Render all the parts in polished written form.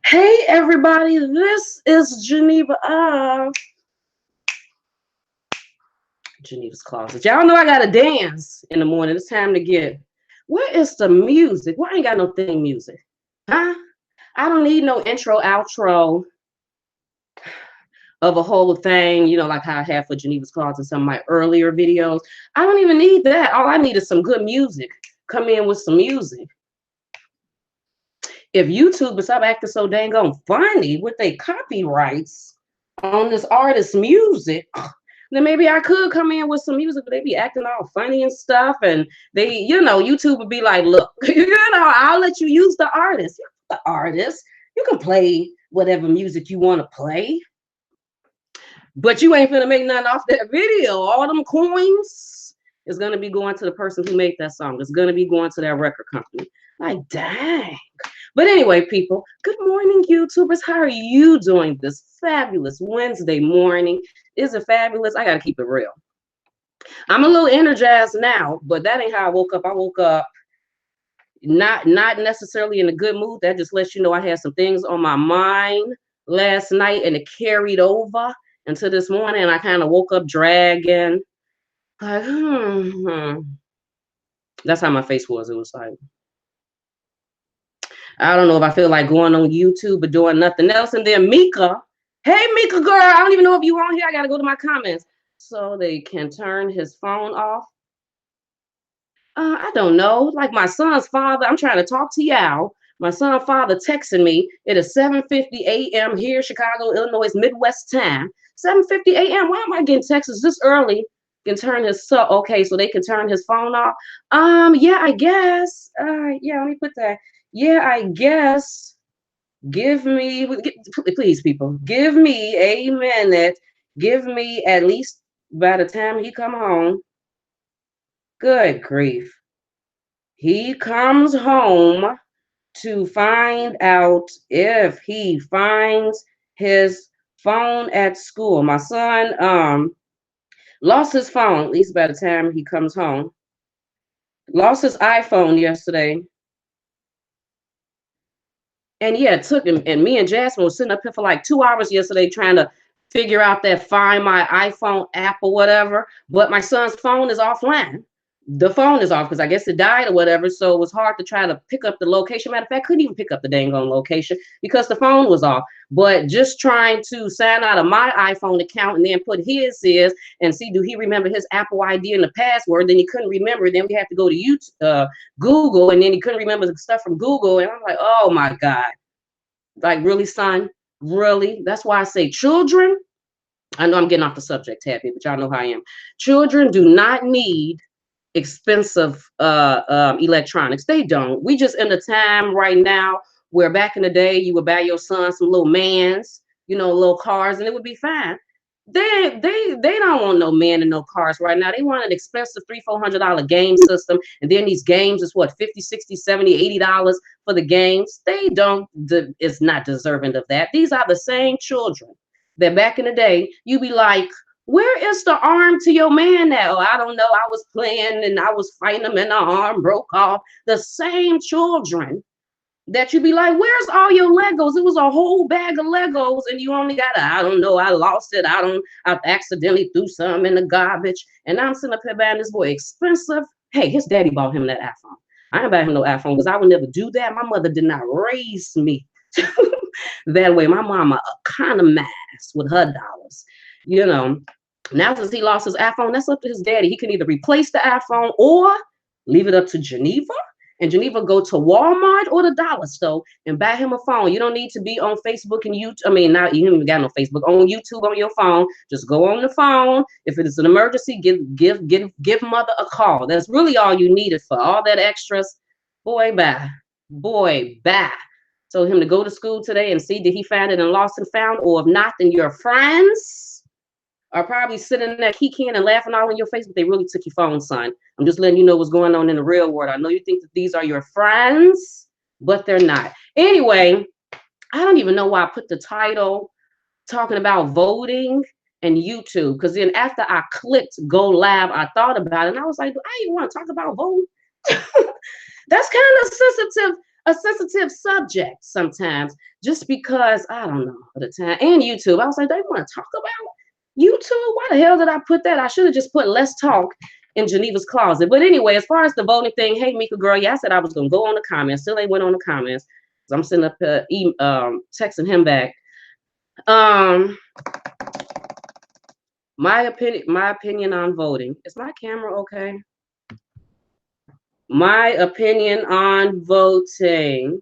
Hey everybody, this is Geneva of Geneva's Closet. Y'all know I gotta dance in the morning. It's time to get. Where is the music? Why ain't got no theme music? Huh? I don't need no intro, outro of a whole thing, like how I have for Geneva's Closet, some of my earlier videos. I don't even need that. All I need is some good music. Come in with some music. If YouTube is stop acting so dang on funny with their copyrights on this artist's music, then maybe I could come in with some music, but they be acting all funny and stuff. And they, YouTube would be like, look, I'll let you use the artist. You're the artist. You can play whatever music you want to play, but you ain't finna make nothing off that video. All them coins is gonna be going to the person who made that song. It's gonna be going to that record company. Like, dang. But anyway, people, good morning, YouTubers. How are you doing this fabulous Wednesday morning? Is it fabulous? I got to keep it real. I'm a little energized now, but that ain't how I woke up. I woke up not necessarily in a good mood. That just lets you know I had some things on my mind last night, and it carried over into this morning, and I kind of woke up dragging. Like, That's how my face was. It was like, I don't know if I feel like going on YouTube or doing nothing else. And then Mika, hey Mika girl, I don't even know if you on here. I gotta go to my comments so they can turn his phone off. I don't know. Like my son's father, I'm trying to talk to y'all. My son's father texting me. It is 7:50 a.m. here, Chicago, Illinois, Midwest time. 7:50 a.m. Why am I getting texts this early? Can turn his okay, so they can turn his phone off. Yeah, I guess. Yeah, let me put that. Yeah, I guess. Give me, please, people, give me a minute. Give me at least by the time he come home. Good grief. He comes home to find out if he finds his phone at school. My son lost his phone, at least by the time he comes home. Lost his iPhone yesterday. And yeah, it took him, and me and Jasmine was sitting up here for like 2 hours yesterday trying to figure out that Find My iPhone app or whatever. But my son's phone is offline. The phone is off because I guess it died or whatever. So it was hard to try to pick up the location. Matter of fact, couldn't even pick up the dang on location because the phone was off. But just trying to sign out of my iPhone account and then put his and see, do he remember his Apple ID and the password? Then he couldn't remember. Then we have to go to YouTube, Google, and then he couldn't remember the stuff from Google. And I'm like, oh my God. Like, really, son? Really? That's why I say children. I know I'm getting off the subject, Happy, but y'all know how I am. Children do not need expensive electronics. They don't. We just in a time right now where back in the day you would buy your son some little mans, little cars, and it would be fine. They don't want no man and no cars right now. They want an expensive $300-400 game system, and then these games is what, 50, 60, 70, $80 for the games. They don't is not deserving of that. These are the same children that back in the day you be like, where is the arm to your man now? I don't know. I was playing and I was fighting him and the arm broke off. The same children that you be like, where's all your Legos? It was a whole bag of Legos and you only got I don't know. I lost it. I accidentally threw some in the garbage. And I'm sitting up here buying this boy expensive. Hey, his daddy bought him that iPhone. I ain't buying him no iPhone because I would never do that. My mother did not raise me that way. My mama economized with her dollars. Now since he lost his iPhone, that's up to his daddy. He can either replace the iPhone or leave it up to Geneva, and Geneva go to Walmart or the dollar store and buy him a phone. You don't need to be on Facebook and YouTube. I mean, not you haven't got no Facebook, on YouTube on your phone. Just go on the phone. If it is an emergency, give mother a call. That's really all you needed for all that extras. Boy, bye. Told him to go to school today and see did he find it and lost and found, or if not, then your friends are probably sitting there kicking and laughing all in your face, but they really took your phone, son. I'm just letting you know what's going on in the real world. I know you think that these are your friends, but they're not. Anyway, I don't even know why I put the title talking about voting and YouTube, because then after I clicked go live, I thought about it and I was like, do I even want to talk about voting? That's kind of sensitive. a sensitive subject sometimes, just because I don't know at the time. And YouTube, I was like, they want to talk about YouTube? Why the hell did I put that? I should have just put let's talk in Geneva's closet. But anyway, as far as the voting thing, hey Mika girl, yeah, I said I was gonna go on the comments. Still ain't went on the comments. So I'm sending up texting him back. My opinion on voting. Is my camera okay? My opinion on voting.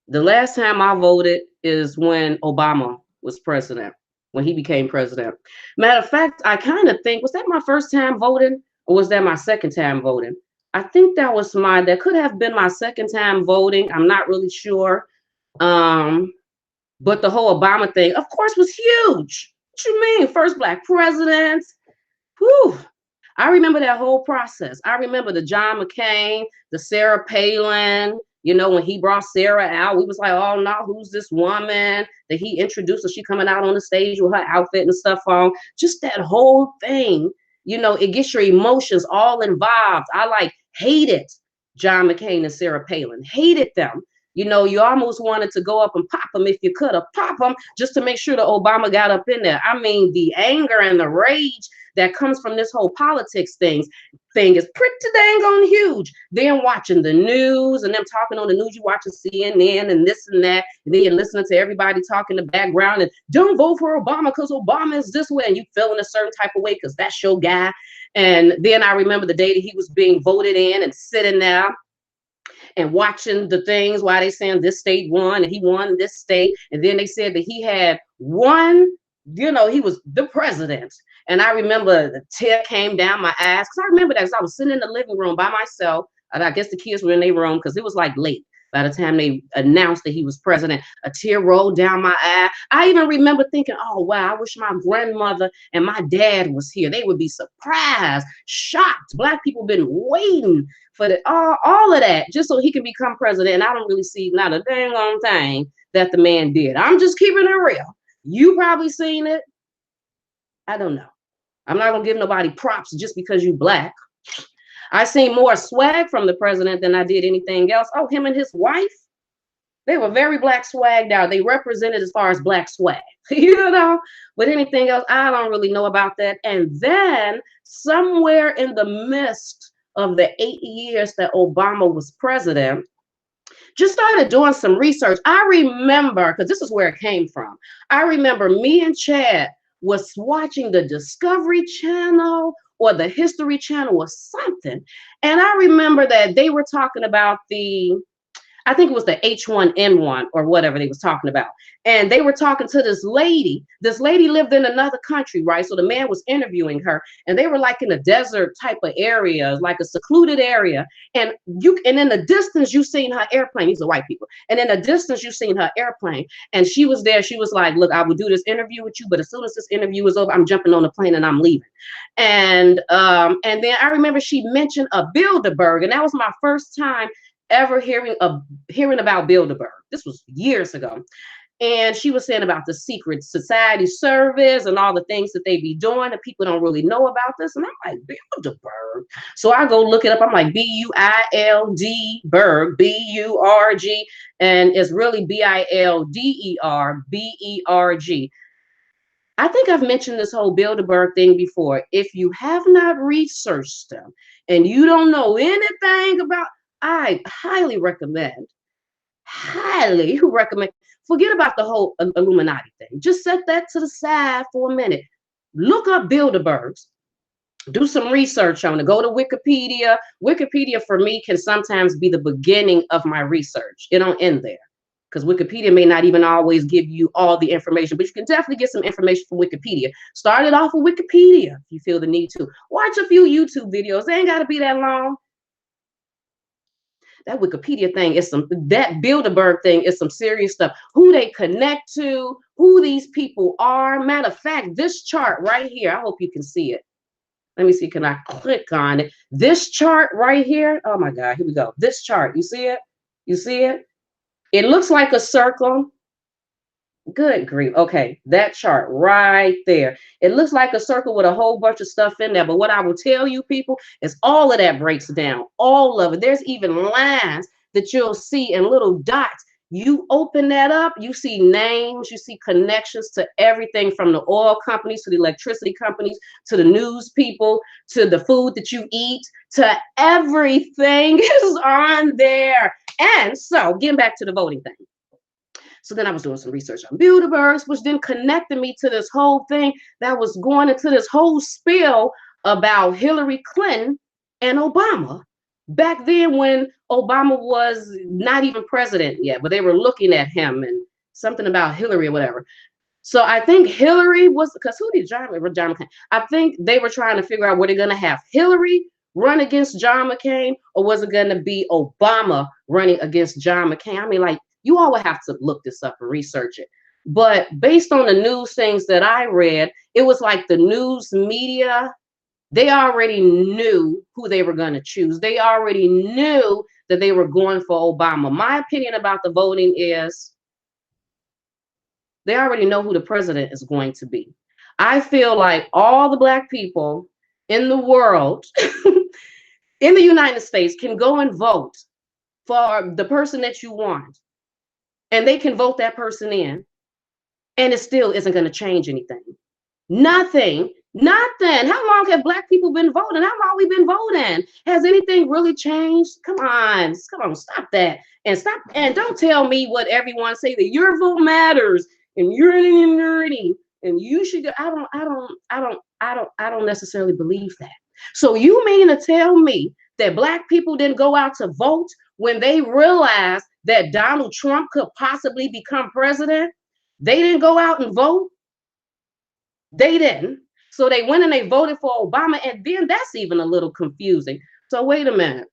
The last time I voted is when Obama was president, when he became president. Matter of fact, I kind of think, was that my first time voting or was that my second time voting? I think that could have been my second time voting. I'm not really sure. But the whole Obama thing, of course, was huge. What you mean? First black president. Whew. I remember that whole process. I remember the John McCain, the Sarah Palin, you know, when he brought Sarah out, we was like, oh no, who's this woman that he introduced her? She coming out on the stage with her outfit and stuff on. Just that whole thing, you know, it gets your emotions all involved. I like hated John McCain and Sarah Palin, hated them. You know, you almost wanted to go up and pop them if you could have pop them just to make sure that Obama got up in there. I mean, the anger and the rage that comes from this whole politics thing is pretty dang on huge. Then watching the news and them talking on the news, you watching CNN and this and that, and then you're listening to everybody talk in the background and don't vote for Obama because Obama is this way, and you feeling a certain type of way because that's your guy. And then I remember the day that he was being voted in and sitting there and watching the things while they saying this state won and he won this state. And then they said that he had won, you know, he was the president. And I remember the tear came down my eyes because I remember that because I was sitting in the living room by myself. And I guess the kids were in their room because it was like late by the time they announced that he was president. A tear rolled down my eye. I even remember thinking, oh, wow, I wish my grandmother and my dad was here. They would be surprised, shocked. Black people been waiting for all of that just so he can become president. And I don't really see not a dang on thing that the man did. I'm just keeping it real. You probably seen it. I don't know. I'm not gonna give nobody props just because you black. I seen more swag from the president than I did anything else. Oh, him and his wife, they were very black swagged out. They represented as far as black swag, you know, but anything else, I don't really know about that. And then somewhere in the midst of the 8 years that Obama was president, just started doing some research. I remember, because this is where it came from. I remember me and Chad was watching the Discovery Channel or the History Channel or something. And I remember that they were talking about I think it was the H1N1 or whatever they was talking about. And they were talking to this lady. This lady lived in another country, right? So the man was interviewing her and they were like in a desert type of area, like a secluded area. And in the distance, you seen her airplane. These are white people. And in the distance, you seen her airplane. And she was there. She was like, look, I will do this interview with you, but as soon as this interview is over, I'm jumping on the plane and I'm leaving. And then I remember she mentioned a Bilderberg, and that was my first time ever hearing about Bilderberg. This was years ago. And she was saying about the secret society service and all the things that they be doing that people don't really know about this. And I'm like, Bilderberg. So I go look it up. I'm like, B-U-I-L-D Berg, B-U-R-G. And it's really B-I-L-D-E-R-B-E-R-G. I think I've mentioned this whole Bilderberg thing before. If you have not researched them and you don't know anything about, I highly recommend, forget about the whole Illuminati thing. Just set that to the side for a minute. Look up Bilderbergs. Do some research on it. Go to Wikipedia. Wikipedia for me can sometimes be the beginning of my research. It don't end there. Because Wikipedia may not even always give you all the information, but you can definitely get some information from Wikipedia. Start it off with Wikipedia if you feel the need to. Watch a few YouTube videos. They ain't got to be that long. That Wikipedia thing is that Bilderberg thing is some serious stuff. Who they connect to, who these people are. Matter of fact, this chart right here, I hope you can see it. Let me see, can I click on it? This chart right here, oh my God, here we go. This chart, you see it? You see it? It looks like a circle. Good grief. Okay, that chart right there. It looks like a circle with a whole bunch of stuff in there. But what I will tell you, people, is all of that breaks down. All of it. There's even lines that you'll see and little dots. You open that up, you see names, you see connections to everything from the oil companies to the electricity companies to the news people to the food that you eat to everything is on there. And so, getting back to the voting thing. So then I was doing some research on Bilderbergs, which then connected me to this whole thing that was going into this whole spiel about Hillary Clinton and Obama. Back then, when Obama was not even president yet, but they were looking at him and something about Hillary or whatever. So I think Hillary was, because who did John McCain? I think they were trying to figure out, were they going to have Hillary run against John McCain, or was it going to be Obama running against John McCain? I mean, like, you all would have to look this up and research it. But based on the news things that I read, it was like the news media, they already knew who they were going to choose. They already knew that they were going for Obama. My opinion about the voting is they already know who the president is going to be. I feel like all the Black people in the world, in the United States, can go and vote for the person that you want. And they can vote that person in, and it still isn't going to change anything. Nothing. How long have Black people been voting? How long we been voting? Has anything really changed? Come on, stop that. And don't tell me what everyone say, that your vote matters and you're nerdy and you should. I don't necessarily believe that. So you mean to tell me that Black people didn't go out to vote when they realized that Donald Trump could possibly become president? They didn't go out and vote. They didn't. So they went and they voted for Obama. And then that's even a little confusing. So wait a minute.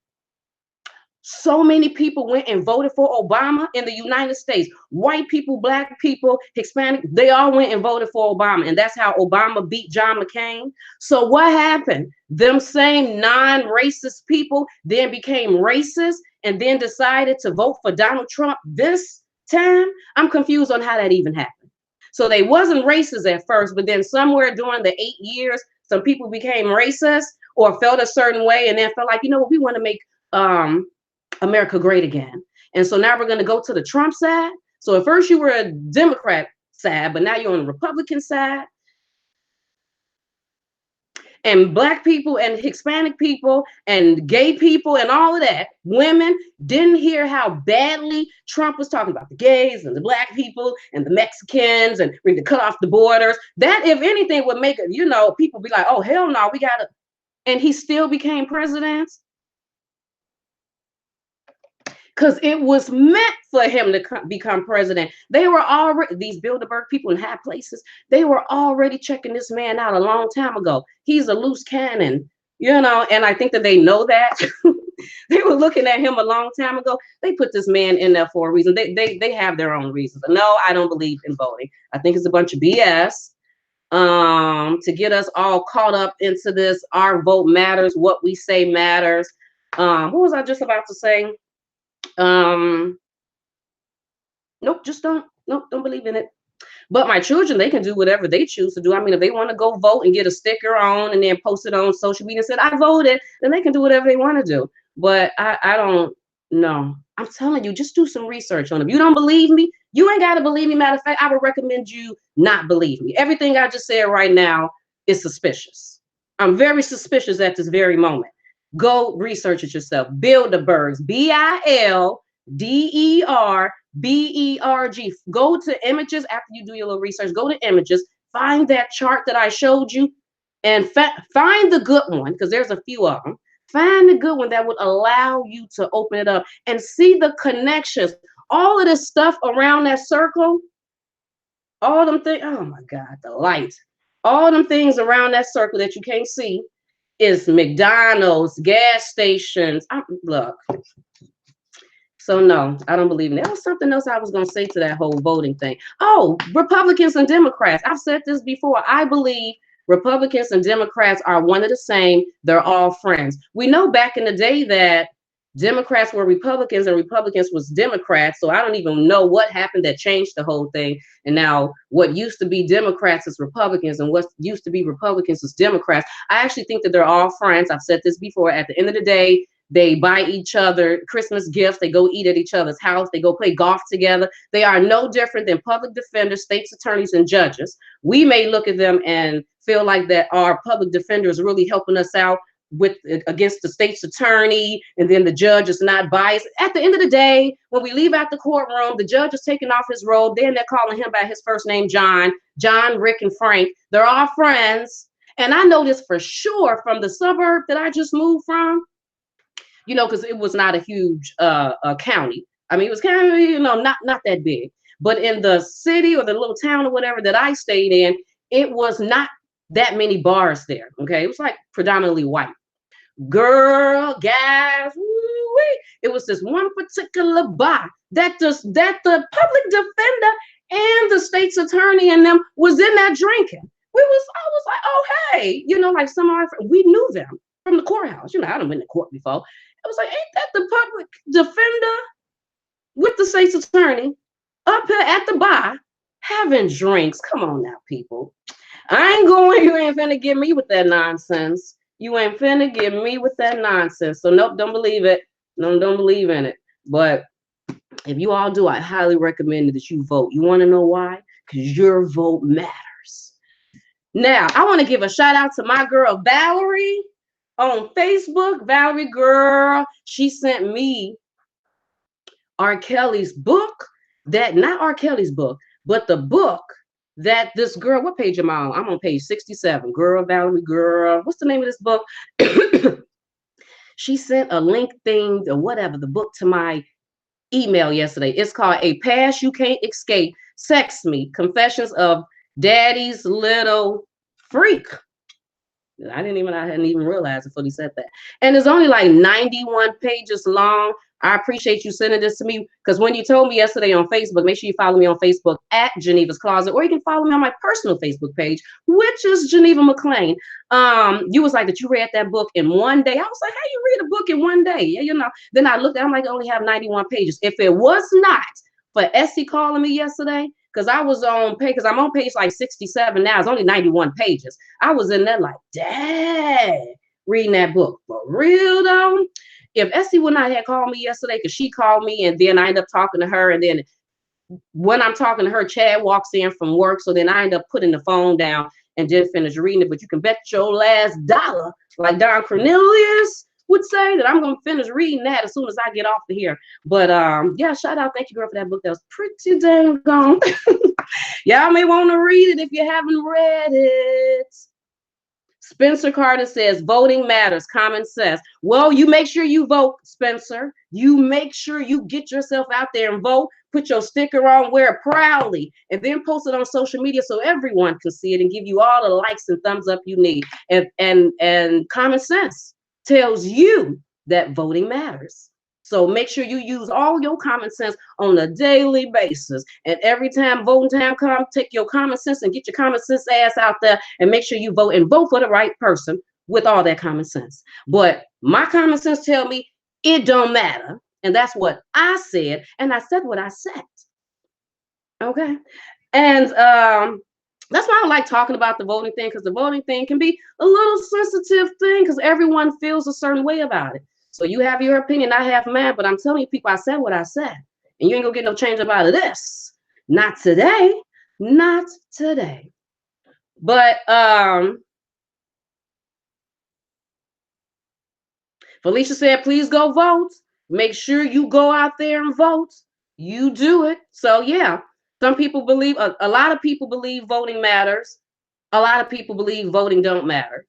So many people went and voted for Obama in the United States. White people, Black people, Hispanic, they all went and voted for Obama. And that's how Obama beat John McCain. So what happened? Them same non-racist people then became racist and then decided to vote for Donald Trump this time? I'm confused on how that even happened. So they wasn't racist at first, but then somewhere during the 8 years, some people became racist or felt a certain way and then felt like, you know what, we want to make America great again. And so now we're going to go to the Trump side. So at first you were a Democrat side, but now you're on the Republican side. And Black people and Hispanic people and gay people and all of that, women didn't hear how badly Trump was talking about the gays and the Black people and the Mexicans and we need to cut off the borders. That, if anything, would make it, you know, people be like, oh, hell no, we got to. And he still became president because it was meant for him to become president. They were already, these Bilderberg people in high places, they were already checking this man out a long time ago. He's a loose cannon, you know, and I think that they know that. They were looking at him a long time ago. They put this man in there for a reason. They have their own reasons. No, I don't believe in voting. I think it's a bunch of BS to get us all caught up into this. Our vote matters. What we say matters. What was I just about to say? Nope, don't believe in it. But my children, they can do whatever they choose to do. I mean, if they want to go vote and get a sticker on and then post it on social media and said, I voted, then they can do whatever they want to do. But I don't know. I'm telling you, just do some research on it. If you don't believe me, you ain't got to believe me. Matter of fact, I would recommend you not believe me. Everything I just said right now is suspicious. I'm very suspicious at this very moment. Go research it yourself. Bilderbergs, Bilderberg. Go to images after you do your little research. Go to images, find that chart that I showed you, and find the good one, because there's a few of them. Find the good one that would allow you to open it up and see the connections. All of this stuff around that circle, all them things, oh my God, the light. All them things around that circle that you can't see is McDonald's, gas stations. Look. So no, I don't believe in it. There was something else I was going to say to that whole voting thing. Oh, Republicans and Democrats. I've said this before. I believe Republicans and Democrats are one of the same. They're all friends. We know back in the day that Democrats were Republicans and Republicans was Democrats. So I don't even know what happened that changed the whole thing. And now what used to be Democrats is Republicans and what used to be Republicans is Democrats. I actually think that they're all friends. I've said this before. At the end of the day, they buy each other Christmas gifts. They go eat at each other's house. They go play golf together. They are no different than public defenders, state's attorneys, and judges. We may look at them and feel like that our public defender is really helping us out with against the state's attorney, and then the judge is not biased. At the end of the day, when we leave out the courtroom, the judge is taking off his robe. Then they're calling him by his first name, John, Rick, and Frank. They're all friends. And I know this for sure from the suburb that I just moved from, you know, because it was not a huge county. I mean, it was kind of, you know, not that big. But in the city or the little town or whatever that I stayed in, it was not that many bars there. Okay. It was like predominantly white. Girl, guys, it was this one particular bar that the public defender and the state's attorney and them was in there drinking. I was like, oh hey, you know, like some of our friends, we knew them from the courthouse. You know, I done been to court before. I was like, ain't that the public defender with the state's attorney up here at the bar having drinks? Come on now, people. I ain't going. You ain't finna get me with that nonsense. You ain't finna get me with that nonsense. So nope, don't believe it. No, don't believe in it. But if you all do, I highly recommend that you vote. You want to know why? Because your vote matters. Now, I want to give a shout out to my girl Valerie on Facebook. Valerie girl, she sent me R. Kelly's book. That not R. Kelly's book, but the book that this girl, what page am I on? I'm on page 67. Girl, Valerie girl. What's the name of this book? She sent a link thing or whatever, the book to my email yesterday. It's called A Past You Can't Escape. Sex Me. Confessions of Daddy's Little Freak. I hadn't even realized before he said that. And it's only like 91 pages long. I appreciate you sending this to me because when you told me yesterday on Facebook, make sure you follow me on Facebook at Geneva's Closet, or you can follow me on my personal Facebook page, which is Geneva McLean. You was like that you read that book in one day. I was like, how you read a book in one day? Yeah, you know. Then I looked, I'm like, I only have 91 pages. If it was not for Essie calling me yesterday, because I was on page, because I'm on page like 67 now. It's only 91 pages. I was in there like, dad, reading that book. For real though. If Essie would not have called me yesterday, because she called me and then I end up talking to her, and then when I'm talking to her, Chad walks in from work, so then I end up putting the phone down and just finish reading it. But you can bet your last dollar, like Don Cornelius would say, that I'm gonna finish reading that as soon as I get off of here. But yeah, shout out, thank you, girl, for that book. That was pretty dang gone. Y'all may want to read it if you haven't read it. Spencer Carter says, voting matters, common sense. Well, you make sure you vote, Spencer. You make sure you get yourself out there and vote. Put your sticker on, wear it proudly, and then post it on social media so everyone can see it and give you all the likes and thumbs up you need. And common sense tells you that voting matters. So make sure you use all your common sense on a daily basis. And every time voting time comes, take your common sense and get your common sense ass out there and make sure you vote, and vote for the right person with all that common sense. But my common sense tell me it don't matter. And that's what I said. And I said what I said. Okay. And that's why I like talking about the voting thing, because the voting thing can be a little sensitive thing because everyone feels a certain way about it. So you have your opinion, I have mine, but I'm telling you people, I said what I said. And you ain't gonna get no change up out of this. Not today. Not today. But Felicia said, please go vote. Make sure you go out there and vote. You do it. So yeah, some people believe, a lot of people believe voting matters. A lot of people believe voting don't matter.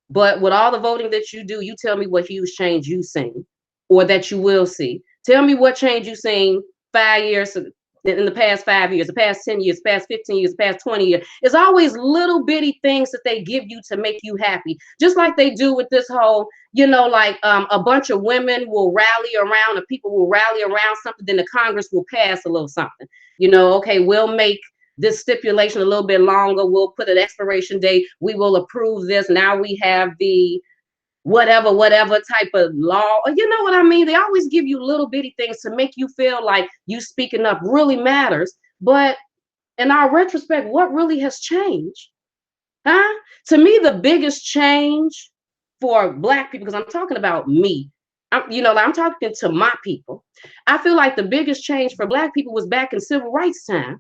But with all the voting that you do, you tell me what huge change you've seen or that you will see. Tell me what change you've seen 5 years, in the past 5 years, the past 10 years, the past 15 years, the past 20 years. It's always little bitty things that they give you to make you happy. Just like they do with this whole, you know, like a bunch of women will rally around, and people will rally around something, then the Congress will pass a little something. You know, okay, we'll make this stipulation a little bit longer. We'll put an expiration date. We will approve this. Now we have the whatever type of law. You know what I mean? They always give you little bitty things to make you feel like you speaking up really matters. But in our retrospect, what really has changed? Huh? To me, the biggest change for Black people, because I'm talking about me, I'm talking to my people. I feel like the biggest change for Black people was back in civil rights time.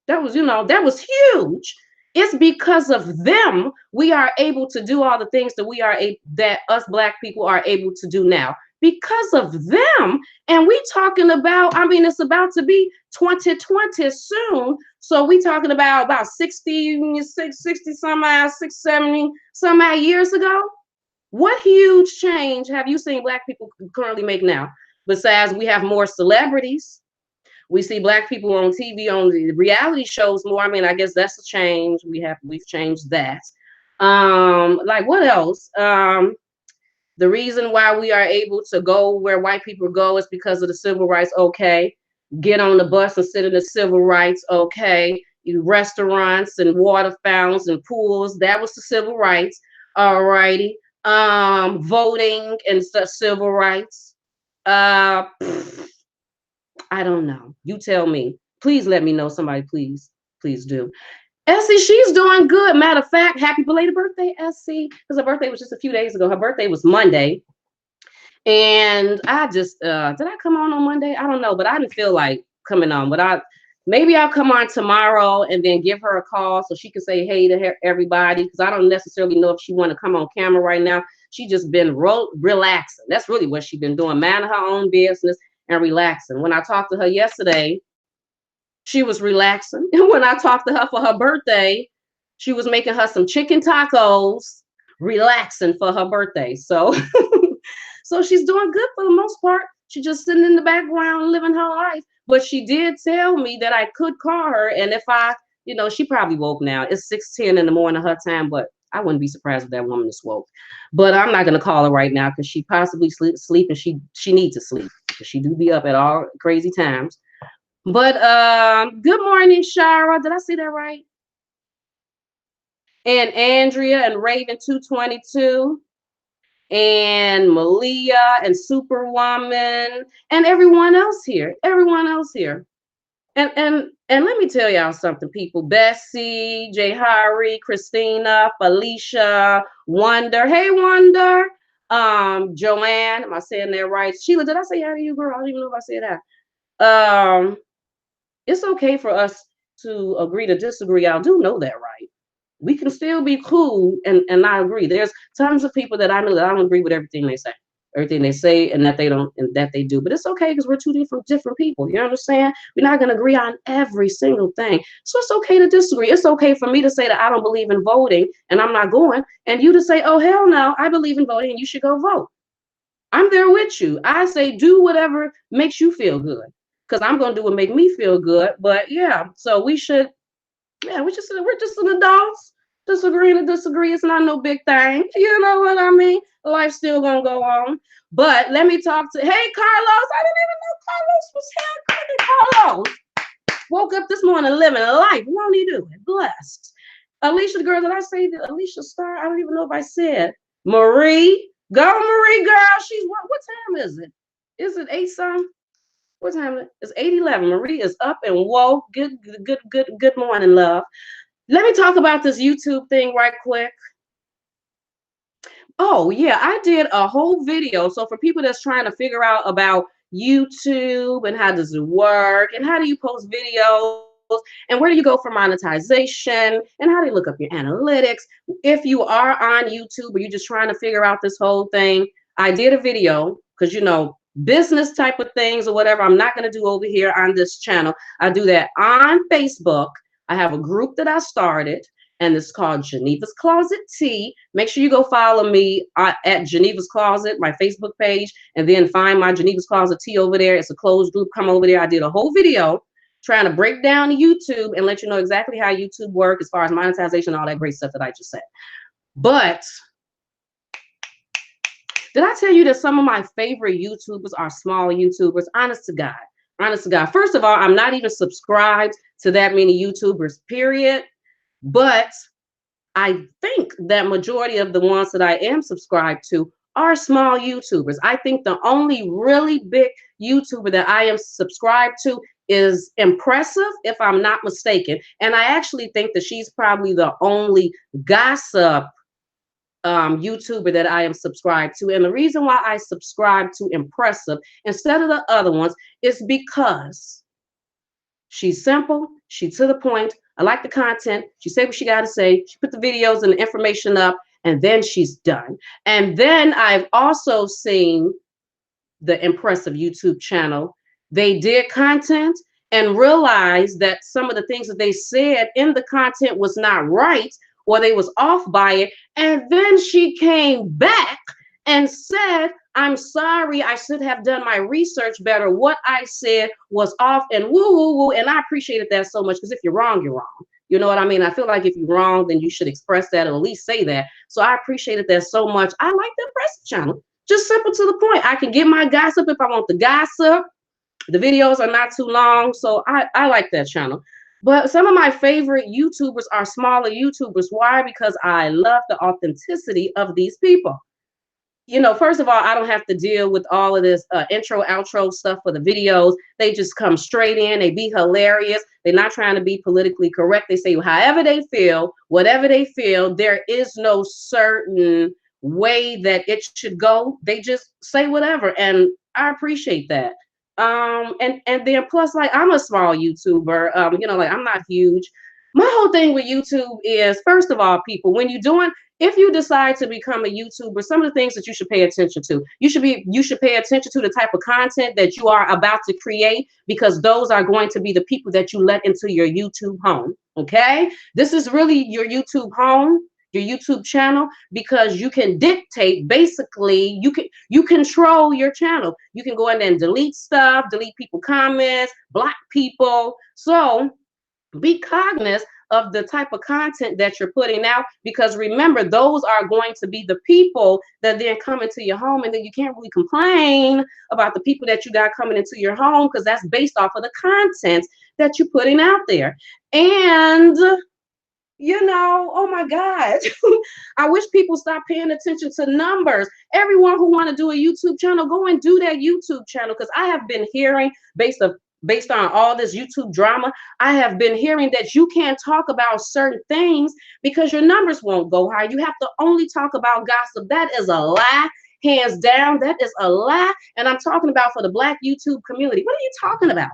That was huge. It's because of them we are able to do all the things that us Black people are able to do now. Because of them. And we talking about, it's about to be 2020 soon. So we talking about 60 some odd, 70 some odd years ago. What huge change have you seen Black people currently make now? Besides, we have more celebrities. We see Black people on TV, on the reality shows more. I guess that's a change. We've changed that. Like what else? The reason why we are able to go where white people go is because of the civil rights. Okay. Get on the bus and sit in the civil rights. Okay. Restaurants and water fountains and pools. That was the civil rights. All righty. Voting and civil rights. I don't know. You tell me. Please let me know. Somebody, please do. Essie, she's doing good. Matter of fact, happy belated birthday, Essie. Because her birthday was just a few days ago. Her birthday was Monday. And I just, did I come on Monday? I don't know, but I didn't feel like coming on. But maybe I'll come on tomorrow and then give her a call so she can say hey to everybody. Because I don't necessarily know if she want to come on camera right now. She just been relaxing. That's really what she's been doing, minding her own business and relaxing. When I talked to her yesterday, she was relaxing. And when I talked to her for her birthday, she was making her some chicken tacos, relaxing for her birthday. So, so she's doing good for the most part. She's just sitting in the background, living her life. But she did tell me that I could call her. And if she probably woke now. It's 6:10 in the morning her time, but I wouldn't be surprised if that woman is woke. But I'm not going to call her right now because she possibly sleep and she needs to sleep because she do be up at all crazy times. But good morning, Shara. Did I say that right? And Andrea and Raven 222 and Malia and Superwoman and everyone else here. And let me tell y'all something, people. Bessie, Jay Hari, Christina, Felicia, Wonder. Hey, Wonder. Joanne. Am I saying that right? Sheila, did I say hi to you, girl? I don't even know if I said that. It's okay for us to agree to disagree. I do know that, right? We can still be cool and not agree. There's tons of people that I know that I don't agree with everything they say, and that they don't, and that they do. But it's okay because we're two different people. You understand? We're not going to agree on every single thing. So it's okay to disagree. It's okay for me to say that I don't believe in voting and I'm not going, and you to say, oh, hell no, I believe in voting and you should go vote. I'm there with you. I say do whatever makes you feel good. Because I'm gonna do what make me feel good. But yeah, so we're just an adults. Disagreeing to disagree. It's not no big thing. You know what I mean? Life's still gonna go on. But let me talk to hey Carlos. I didn't even know Carlos was here. Carlos woke up this morning living life. Won't he do it? Blessed. Alicia, the girl, did I say that Alicia Star? I don't even know if I said Marie. Go Marie, girl. She's what time is it? Is it 8 some? What time is it? It's 8:11. Marie is up and woke. Good morning, love. Let me talk about this YouTube thing right quick. Oh, yeah, I did a whole video. So for people that's trying to figure out about YouTube and how does it work and how do you post videos and where do you go for monetization and how do you look up your analytics? If you are on YouTube or you're just trying to figure out this whole thing, I did a video because, business type of things or whatever, I'm not going to do over here on this channel. I do that on Facebook. I have a group that I started, and it's called Geneva's Closet Tea. Make sure you go follow me at Geneva's Closet, my Facebook page, and then find my Geneva's Closet Tea over there. It's a closed group. Come over there. I did a whole video trying to break down YouTube and let you know exactly how YouTube works as far as monetization, all that great stuff that I just said. But did I tell you that some of my favorite YouTubers are small YouTubers? Honest to God. First of all, I'm not even subscribed to that many YouTubers, period. But I think that majority of the ones that I am subscribed to are small YouTubers. I think the only really big YouTuber that I am subscribed to is Impressive, if I'm not mistaken. And I actually think that she's probably the only gossip YouTuber that I am subscribed to. And the reason why I subscribe to Impressive instead of the other ones is because she's simple, she's to the point. I like the content. She said what she got to say. She put the videos and the information up, and then she's done. And then I've also seen the Impressive YouTube channel. They did content and realized that some of the things that they said in the content was not right, or they was off by it. And then she came back and said, I'm sorry, I should have done my research better. What I said was off, and woo, woo, woo. And I appreciated that so much, because if you're wrong, you're wrong. You know what I mean? I feel like if you're wrong, then you should express that, or at least say that. So I appreciated that so much. I like the Impressive channel. Just simple to the point. I can get my gossip if I want the gossip. The videos are not too long, so I like that channel. But some of my favorite YouTubers are smaller YouTubers. Why? Because I love the authenticity of these people. You know, first of all, I don't have to deal with all of this intro, outro stuff for the videos. They just come straight in. They be hilarious. They're not trying to be politically correct. They say however they feel, whatever they feel. There is no certain way that it should go. They just say whatever, and I appreciate that. And then plus, like, I'm a small YouTuber. You know, like, I'm not huge. My whole thing with YouTube is, first of all, people, when you're doing, if you decide to become a YouTuber, some of the things that you should pay attention to, you should pay attention to the type of content that you are about to create, because those are going to be the people that you let into your YouTube home. Okay, this is really your YouTube home, your YouTube channel, because you can dictate, basically you control your channel. You can go in there and delete stuff, delete people comments, block people. So be cognizant of the type of content that you're putting out, because remember, those are going to be the people that then come into your home, and then you can't really complain about the people that you got coming into your home, because that's based off of the content that you're putting out there. And you know, oh my God, I wish people stop paying attention to numbers. Everyone who want to do a YouTube channel, go and do that YouTube channel, because I have been hearing, based on all this YouTube drama, I have been hearing that you can't talk about certain things because your numbers won't go high. You have to only talk about gossip. That is a lie, hands down. That is a lie. And I'm talking about for the Black YouTube community. What are you talking about?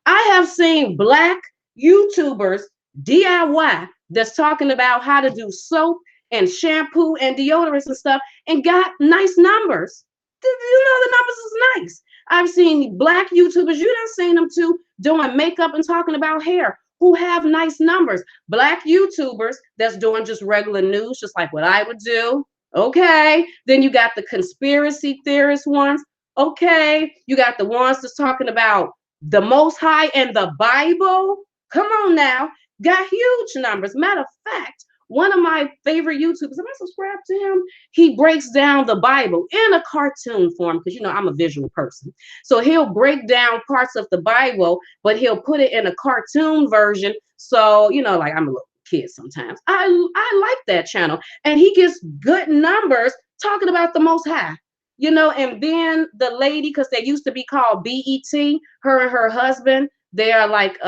I have seen Black YouTubers DIY that's talking about how to do soap and shampoo and deodorants and stuff, and got nice numbers. You know, the numbers is nice. I've seen Black YouTubers, you done seen them too, doing makeup and talking about hair, who have nice numbers. Black YouTubers that's doing just regular news, just like what I would do. Okay. Then you got the conspiracy theorist ones. Okay. You got the ones that's talking about the Most High and the Bible. Come on now. Got huge numbers. Matter of fact, one of my favorite YouTubers, am I subscribed to him? He breaks down the Bible in a cartoon form, because, you know, I'm a visual person. So he'll break down parts of the Bible, but he'll put it in a cartoon version. So, you know, like, I'm a little kid sometimes. I like that channel. And he gets good numbers talking about the Most High. You know, and then the lady, because they used to be called BET, her and her husband, they are like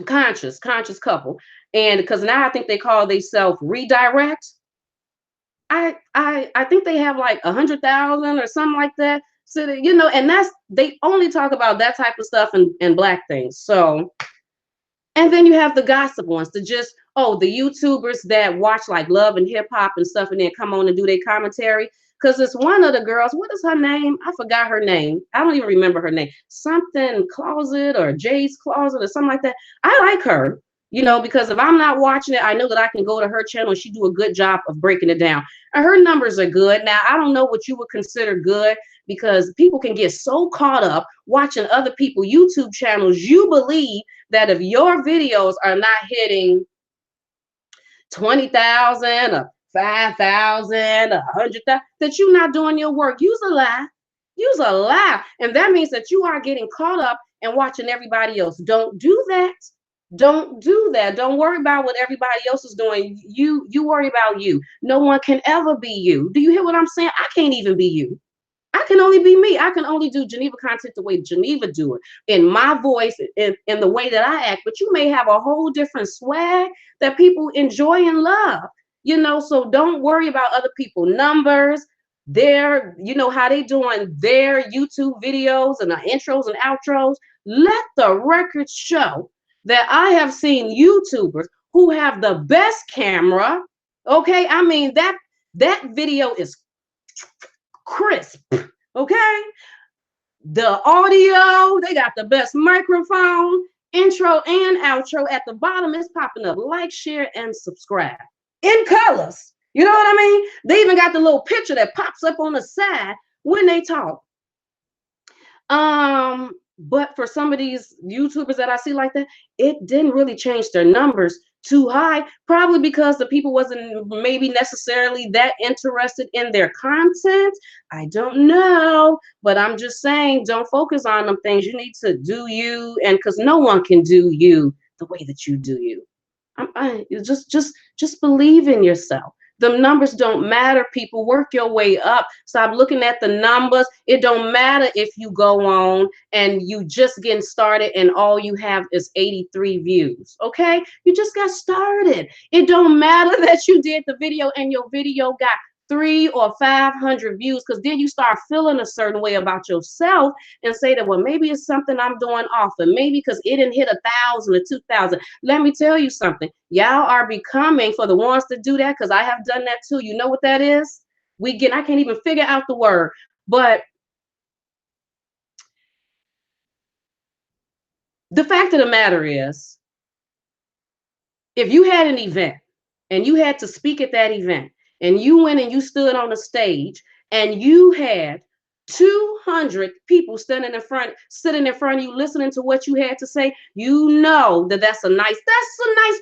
conscious couple. And because now I think they call themselves Redirect. I think they have like 100,000 or something like that. So that, you know, and that's, they only talk about that type of stuff and Black things. So, and then you have the gossip ones, the just, oh, the YouTubers that watch like Love and Hip Hop and stuff, and then come on and do their commentary. Because it's one of the girls, what is her name? I forgot her name. I don't even remember her name. Something Closet or Jay's Closet or something like that. I like her, you know, because if I'm not watching it, I know that I can go to her channel and she do a good job of breaking it down. And her numbers are good. Now, I don't know what you would consider good, because people can get so caught up watching other people YouTube channels. You believe that if your videos are not hitting 20,000 or 5,000, 100,000, that you're not doing your work. Use a lie. Use a lie. And that means that you are getting caught up and watching everybody else. Don't do that. Don't do that. Don't worry about what everybody else is doing. You worry about you. No one can ever be you. Do you hear what I'm saying? I can't even be you. I can only be me. I can only do Geneva content the way Geneva do it, in my voice, in the way that I act. But you may have a whole different swag that people enjoy and love. So don't worry about other people' numbers, how they doing their YouTube videos and the intros and outros. Let the record show that I have seen YouTubers who have the best camera. Okay, I mean that video is crisp. Okay, the audio, they got the best microphone, intro and outro. At the bottom, it's popping up. Like, share, and subscribe in colors. You know what I mean? They even got the little picture that pops up on the side when they talk. But for some of these YouTubers that I see like that, it didn't really change their numbers too high, probably because the people wasn't maybe necessarily that interested in their content. I don't know, but I'm just saying, don't focus on them things. You need to do you, and because no one can do you the way that you do you. Just believe in yourself. The numbers don't matter, people. Work your way up. Stop looking at the numbers. It don't matter if you go on and you just getting started and all you have is 83 views. Okay? You just got started. It don't matter that you did the video and your video got 300 or 500 views, because then you start feeling a certain way about yourself and say that, well, maybe it's something I'm doing off, and maybe because it didn't hit 1,000 or 2,000. Let me tell you something. Y'all are becoming, for the ones that do that, because I have done that too. You know what that is? I can't even figure out the word, but the fact of the matter is, if you had an event and you had to speak at that event, and you went and you stood on a stage and you had 200 people sitting in front of you listening to what you had to say, you know that's a nice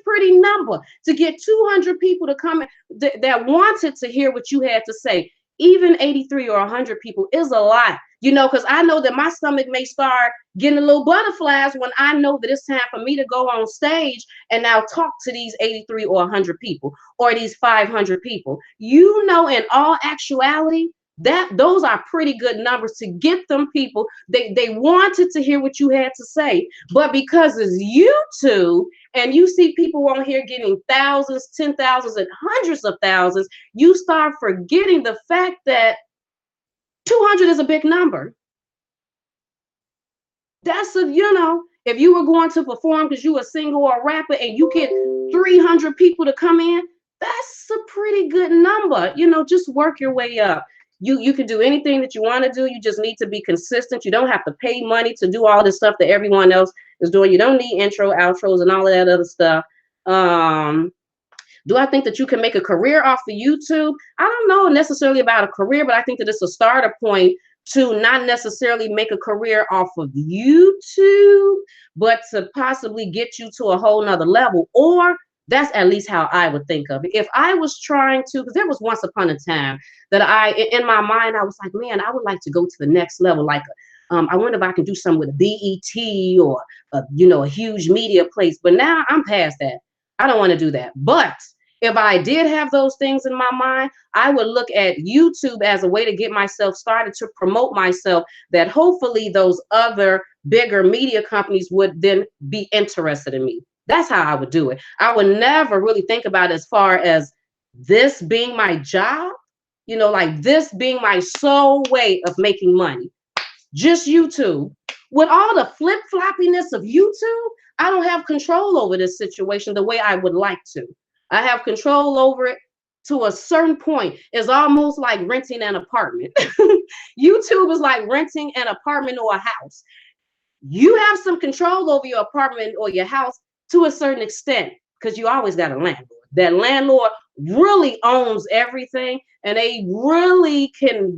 pretty number to get 200 people to come that wanted to hear what you had to say. Even 83 or 100 people is a lot, because I know that my stomach may start getting a little butterflies when I know that it's time for me to go on stage and now talk to these 83 or 100 people or these 500 people. In all actuality, those are pretty good numbers to get them people. They wanted to hear what you had to say, but because it's YouTube and you see people on here getting thousands, 10,000s, and hundreds of thousands, you start forgetting the fact that 200 is a big number. That's if you were going to perform because you a singer or a rapper and you get 300 people to come in, that's a pretty good number. Just work your way up. You can do anything that you want to do. You just need to be consistent. You don't have to pay money to do all this stuff that everyone else is doing. You don't need intro, outros, and all of that other stuff. Do I think that you can make a career off of YouTube? I don't know necessarily about a career, but I think that it's a starter point to not necessarily make a career off of YouTube, but to possibly get you to a whole nother level. Or that's at least how I would think of it. If I was trying to, because there was once upon a time that in my mind, I was like, man, I would like to go to the next level. Like, I wonder if I can do something with BET or, a huge media place. But now I'm past that. I don't want to do that. But if I did have those things in my mind, I would look at YouTube as a way to get myself started, to promote myself, that hopefully those other bigger media companies would then be interested in me. That's how I would do it. I would never really think about it as far as this being my job, like this being my sole way of making money. Just YouTube. With all the flip-floppiness of YouTube, I don't have control over this situation the way I would like to. I have control over it to a certain point. It's almost like renting an apartment. YouTube is like renting an apartment or a house. You have some control over your apartment or your house to a certain extent, because you always got a landlord. That landlord really owns everything, and they really can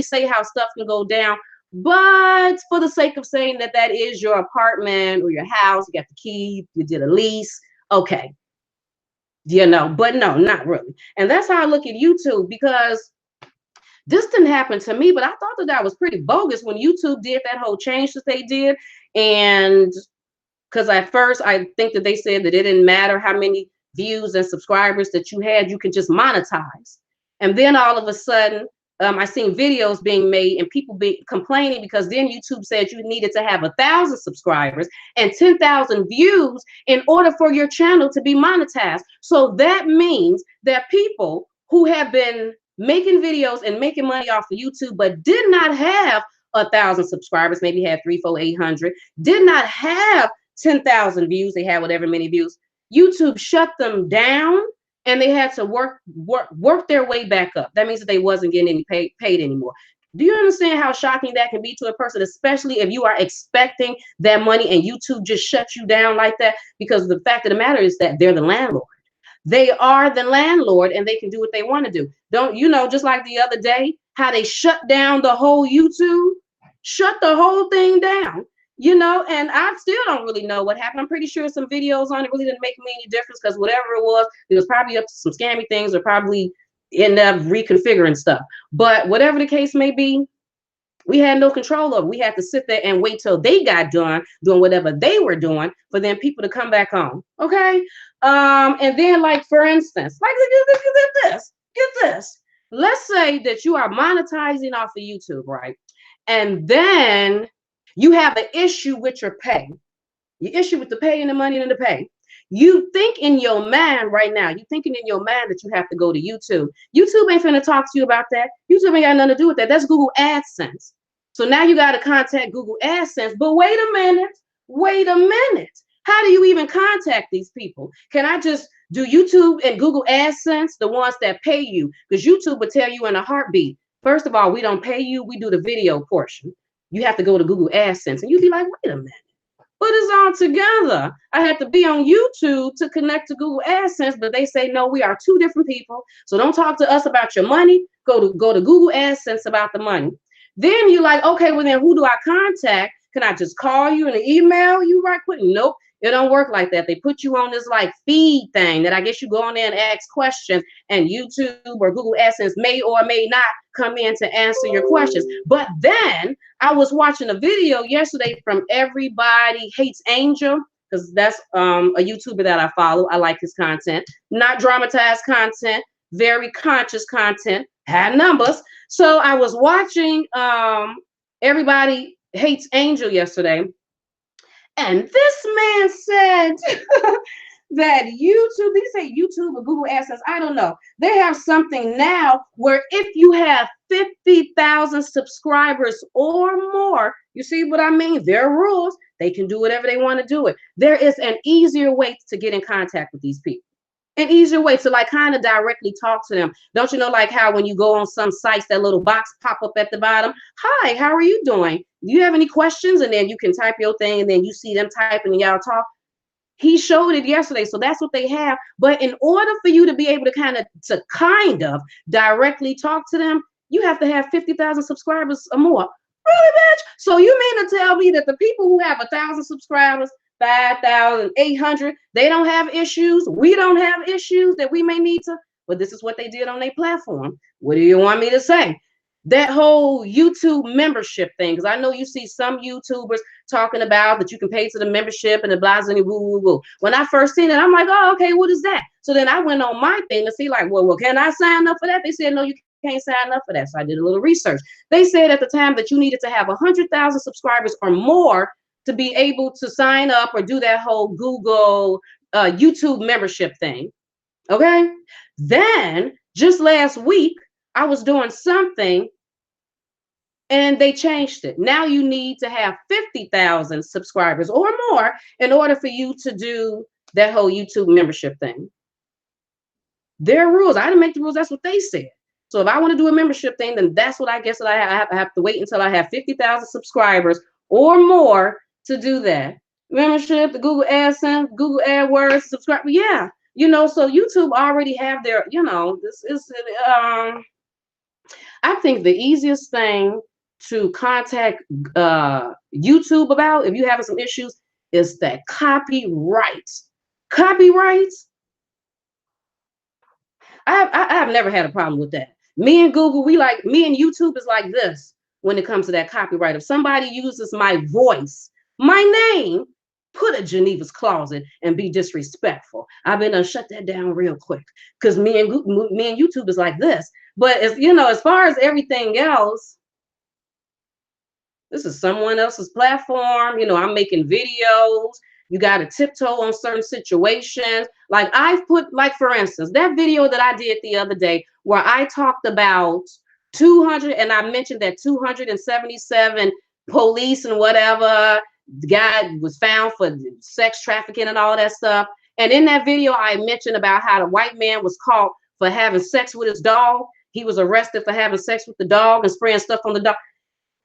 say how stuff can go down. But for the sake of saying that is your apartment or your house, you got the key, you did a lease, okay. But no, not really. And that's how I look at YouTube, because this didn't happen to me, but I thought that was pretty bogus when YouTube did that whole change that they did. And Because at first, I think that they said that it didn't matter how many views and subscribers that you had, you can just monetize. And then all of a sudden, I seen videos being made and people be complaining because then YouTube said you needed to have 1,000 subscribers and 10,000 views in order for your channel to be monetized. So that means that people who have been making videos and making money off of YouTube, but did not have 1,000 subscribers, maybe had 3, 4, 800, did not have 10,000 views, they had whatever many views, YouTube shut them down and they had to work their way back up. That means that they wasn't getting any paid anymore. Do you understand how shocking that can be to a person, especially if you are expecting that money and YouTube just shuts you down like that? Because the fact of the matter is that they're the landlord. They are the landlord and they can do what they want to do. Don't you know, just like the other day, how they shut down the whole YouTube, shut the whole thing down, you know, and I still don't really know what happened. I'm pretty sure some videos on it really didn't make me any difference because whatever it was probably up to some scammy things or probably end up reconfiguring stuff. But whatever the case may be, we had no control of it. We had to sit there and wait till they got done doing whatever they were doing for then people to come back home. Okay. And then, like, for instance, like, get this. Let's say that you are monetizing off of YouTube, right? And then you have an issue with your pay. You issue with the pay and the money and the pay. You think in your mind right now, you thinking in your mind that you have to go to YouTube. YouTube ain't finna talk to you about that. YouTube ain't got nothing to do with that. That's Google AdSense. So now you got to contact Google AdSense. But wait a minute. How do you even contact these people? Can I just do YouTube and Google AdSense, the ones that pay you? Because YouTube would tell you in a heartbeat, first of all, we don't pay you. We do the video portion. You have to go to Google AdSense. And you'd be like, wait a minute. But it's all together. I had to be on YouTube to connect to Google AdSense, but they say, no, we are two different people. So don't talk to us about your money. Go to Google AdSense about the money. Then you're like, okay, well then who do I contact? Can I just call you and email you right quick? Nope. It don't work like that. They put you on this like feed thing that I guess you go on there and ask questions and YouTube or Google AdSense may or may not come in to answer your questions. But then I was watching a video yesterday from Everybody Hates Angel, because that's a YouTuber that I follow. I like his content, not dramatized content, very conscious content, had numbers. So I was watching Everybody Hates Angel yesterday. And this man said that YouTube, they say YouTube or Google AdSense, I don't know. They have something now where if you have 50,000 subscribers or more, you see what I mean? There are rules. They can do whatever they want to do it. There is an easier way to get in contact with these people. An easier way to like kind of directly talk to them. Don't you know, like how when you go on some sites, that little box pop up at the bottom? Hi, how are you doing? Do you have any questions? And then you can type your thing and then you see them typing and y'all talk. He showed it yesterday. So that's what they have. But in order for you to be able to kind of directly talk to them, you have to have 50,000 subscribers or more. Really, bitch? So you mean to tell me that the people who have 1,000 subscribers, 5,800, they don't have issues? We don't have issues that we may need to? But this is what they did on their platform. What do you want me to say? That whole YouTube membership thing, because I know you see some YouTubers talking about that you can pay to the membership and the blah, blah, blah, blah. When I first seen it, I'm like, oh, okay, what is that? So then I went on my thing to see like, well, can I sign up for that? They said, no, you can't sign up for that. So I did a little research. They said at the time that you needed to have 100,000 subscribers or more to be able to sign up or do that whole Google YouTube membership thing. Okay. Then just last week, I was doing something and they changed it. Now you need to have 50,000 subscribers or more in order for you to do that whole YouTube membership thing. Their rules. I didn't make the rules. That's what they said. So if I want to do a membership thing, then that's what I guess that I have to wait until I have 50,000 subscribers or more to do that. Membership, the Google AdSense, Google AdWords, subscribe. Yeah. You know, so YouTube already have their, you know, this is, I think the easiest thing to contact YouTube about, if you having some issues, is that copyrights. Copyrights. I have never had a problem with that. Me and Google, me and YouTube is like this when it comes to that copyright. If somebody uses my voice, my name, put a Geneva's Closet and be disrespectful. I've been to shut that down real quick because me and YouTube is like this. But as you know, as far as everything else, this is someone else's platform. You know, I'm making videos. You got to tiptoe on certain situations. Like I've put, like for instance, that video that I did the other day where I talked about 200, and I mentioned that 277 police and whatever, the guy was found for sex trafficking and all that stuff. And in that video, I mentioned about how the white man was caught for having sex with his dog. He was arrested for having sex with the dog and spraying stuff on the dog.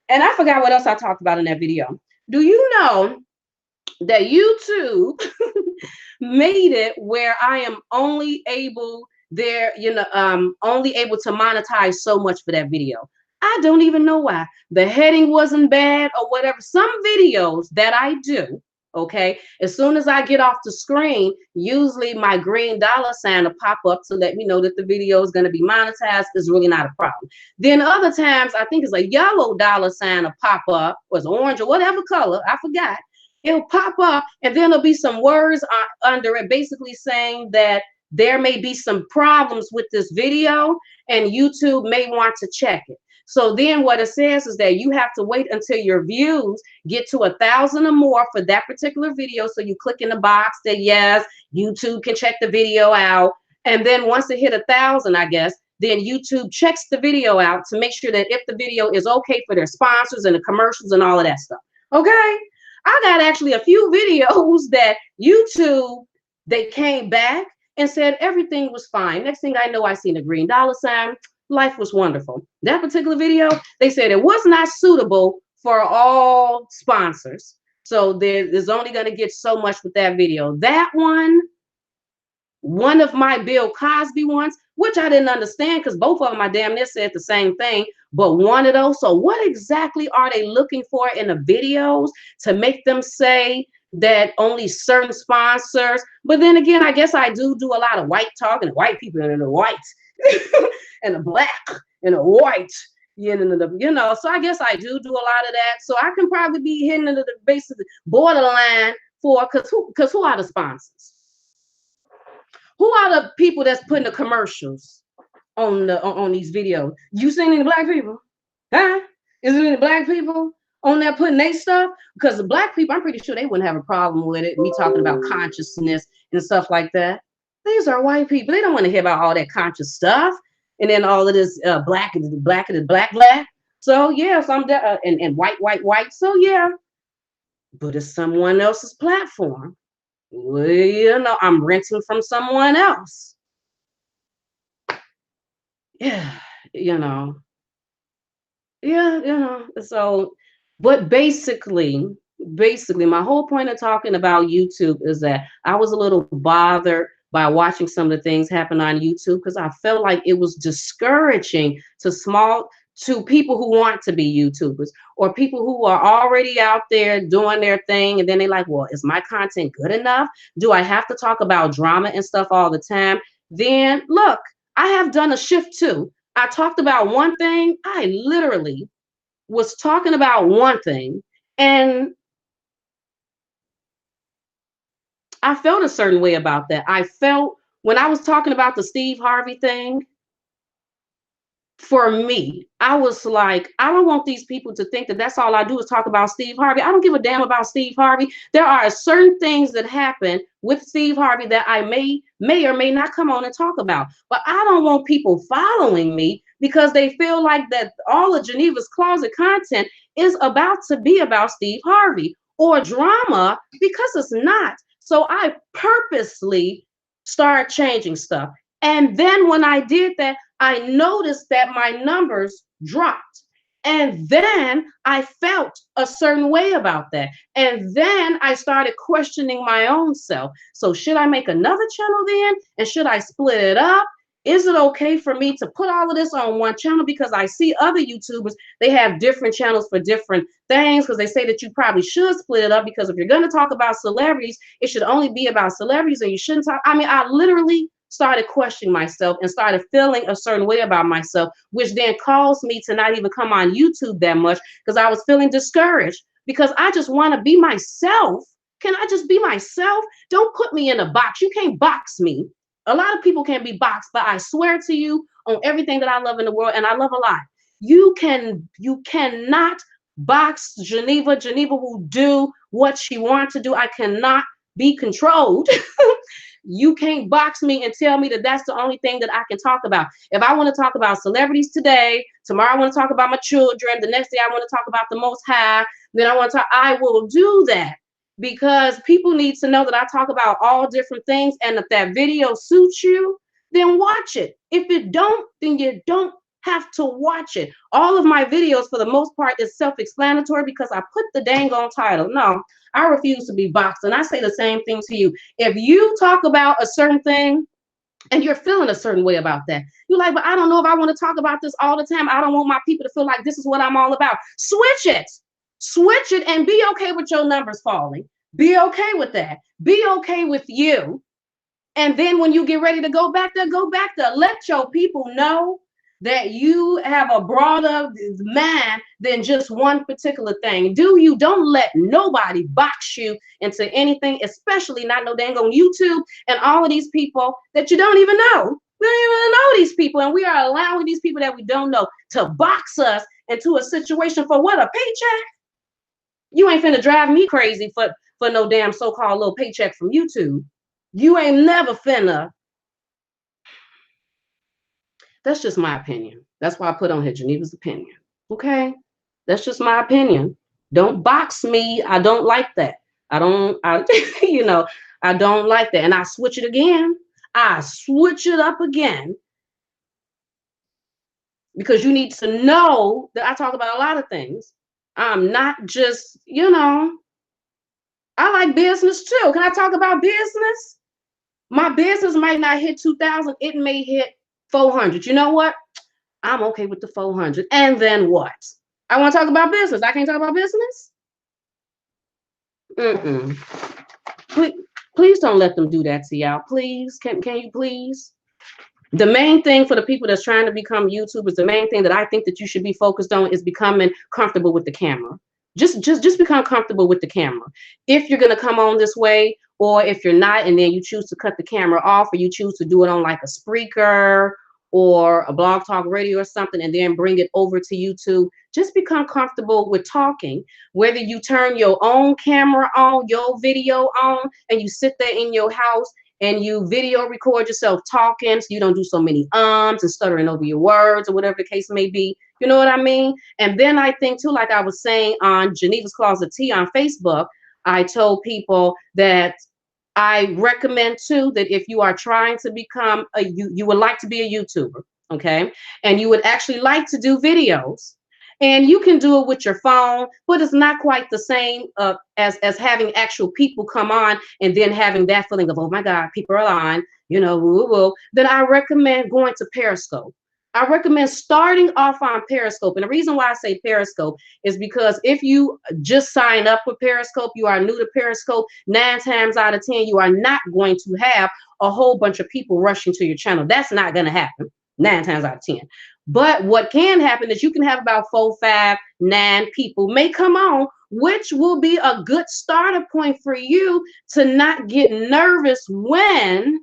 And I forgot what else I talked about in that video. Do you know that YouTube made it where I am only able only able to monetize so much for that video? I don't even know why. The heading wasn't bad or whatever. Some videos that I do, okay, as soon as I get off the screen, usually my green dollar sign will pop up to let me know that the video is going to be monetized. Is really not a problem. Then other times, I think it's a yellow dollar sign will pop up, or it's orange or whatever color, I forgot. It'll pop up, and then there'll be some words under it basically saying that there may be some problems with this video and YouTube may want to check it. So then what it says is that you have to wait until your views get to 1,000 or more for that particular video. So you click in the box that yes, YouTube can check the video out. And then once it hit 1,000, I guess, then YouTube checks the video out to make sure that if the video is okay for their sponsors and the commercials and all of that stuff. Okay. I got actually a few videos that YouTube, they came back and said everything was fine. Next thing I know, I seen a green dollar sign. Life was wonderful. That particular video, they said it was not suitable for all sponsors. So there's only going to get so much with that video. That one of my Bill Cosby ones, which I didn't understand because both of them I damn near said the same thing, but one of those. So what exactly are they looking for in the videos to make them say that only certain sponsors? But then again, I guess I do a lot of white talking, white people and the white and the black and the white, you know, so I guess I do a lot of that. So I can probably be hitting into the basic borderline for, because who are the sponsors? Who are the people that's putting the commercials on these videos? You seen any black people? Huh? Is there any black people on there putting their stuff? Because the black people, I'm pretty sure they wouldn't have a problem with it, me talking about consciousness and stuff like that. These are white people. They don't want to hear about all that conscious stuff. And then all of this black. So yeah, some and white. So yeah, but it's someone else's platform. Well, you know, I'm renting from someone else. Yeah, you know. Yeah, you know. So, but basically, my whole point of talking about YouTube is that I was a little bothered by watching some of the things happen on YouTube because I felt like it was discouraging to people who want to be YouTubers or people who are already out there doing their thing. And then they're like, well, is my content good enough? Do I have to talk about drama and stuff all the time? Then look, I have done a shift too. I talked about one thing. I literally was talking about one thing and I felt a certain way about that. I felt when I was talking about the Steve Harvey thing, for me, I was like, I don't want these people to think that that's all I do is talk about Steve Harvey. I don't give a damn about Steve Harvey. There are certain things that happen with Steve Harvey that I may or may not come on and talk about. But I don't want people following me because they feel like that all of Geneva's Closet content is about to be about Steve Harvey or drama, because it's not. So I purposely started changing stuff. And then when I did that, I noticed that my numbers dropped. And then I felt a certain way about that. And then I started questioning my own self. So should I make another channel then? And should I split it up? Is it okay for me to put all of this on one channel? Because I see other YouTubers, they have different channels for different things because they say that you probably should split it up because if you're going to talk about celebrities, it should only be about celebrities and you shouldn't talk. I mean, I literally started questioning myself and started feeling a certain way about myself, which then caused me to not even come on YouTube that much because I was feeling discouraged because I just want to be myself. Can I just be myself? Don't put me in a box. You can't box me. A lot of people can be boxed, but I swear to you on everything that I love in the world, and I love a lot, you cannot box Geneva. Geneva will do what she wants to do. I cannot be controlled. You can't box me and tell me that that's the only thing that I can talk about. If I want to talk about celebrities today, tomorrow I want to talk about my children, the next day I want to talk about the Most High, then I want to talk, I will do that, because people need to know that I talk about all different things. And if that video suits you, then watch it. If it don't, then you don't have to watch it. All of my videos, for the most part, is self-explanatory because I put the dang on title. No, I refuse to be boxed. And I say the same thing to you. If you talk about a certain thing and you're feeling a certain way about that, you're like, but I don't know if I want to talk about this all the time. I don't want my people to feel like this is what I'm all about. Switch it. Switch it and be okay with your numbers falling. Be okay with that. Be okay with you. And then when you get ready to go back there, go back there. Let your people know that you have a broader mind than just one particular thing. Don't let nobody box you into anything, especially not no dang on YouTube and all of these people that you don't even know. We don't even know these people, and we are allowing these people that we don't know to box us into a situation for what, a paycheck? You ain't finna drive me crazy for no damn so-called little paycheck from YouTube. You ain't never finna. That's just my opinion. That's why I put on here Geneva's opinion. Okay? That's just my opinion. Don't box me. I don't like that. I don't like that. And I switch it again. I switch it up again. Because you need to know that I talk about a lot of things. I'm not just, I like business too. Can I talk about business? My business might not hit 2,000. It may hit 400. You know what? I'm okay with the 400. And then what? I want to talk about business. I can't talk about business? Please don't let them do that to y'all. Please. Can you please? The main thing for the people that's trying to become YouTubers, the main thing that I think that you should be focused on is becoming comfortable with the camera. Just become comfortable with the camera. If you're going to come on this way, or if you're not, and then you choose to cut the camera off, or you choose to do it on like a Spreaker or a Blog Talk Radio or something, and then bring it over to YouTube, just become comfortable with talking. Whether you turn your own camera on, your video on, and you sit there in your house and you video record yourself talking, so you don't do so many and stuttering over your words or whatever the case may be. You know what I mean? And then I think too, like I was saying on Geneva's Closet Tea on Facebook, I told people that I recommend too that if you are trying to become you would like to be a YouTuber, okay, and you would actually like to do videos, and you can do it with your phone, but it's not quite the same as having actual people come on and then having that feeling of, oh my God, people are on, then I recommend going to Periscope. I recommend starting off on Periscope. And the reason why I say Periscope is because if you just sign up with Periscope, you are new to Periscope, 9 times out of 10, you are not going to have a whole bunch of people rushing to your channel. That's not going to happen 9 times out of 10. But what can happen is you can have about 4, 5, 9 people may come on, which will be a good starter point for you to not get nervous when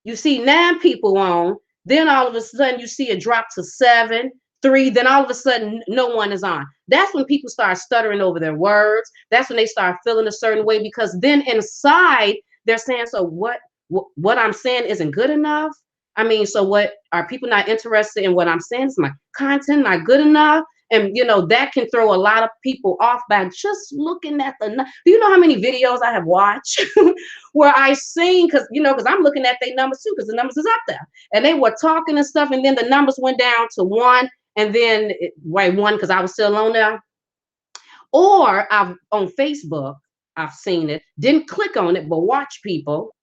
you see 9 people on. Then all of a sudden you see it drop to 7, 3, then all of a sudden no one is on. That's when people start stuttering over their words. That's when they start feeling a certain way, because then inside they're saying, so what I'm saying isn't good enough? I mean, so what, are people not interested in what I'm saying? Is my content not good enough? And that can throw a lot of people off by just looking at the, do you know how many videos I have watched where I seen, because I'm looking at their numbers too, because the numbers is up there, and they were talking and stuff, and then the numbers went down to 1, and then one, because I was still on there. Or I've on Facebook, I've seen it, didn't click on it, but watch people,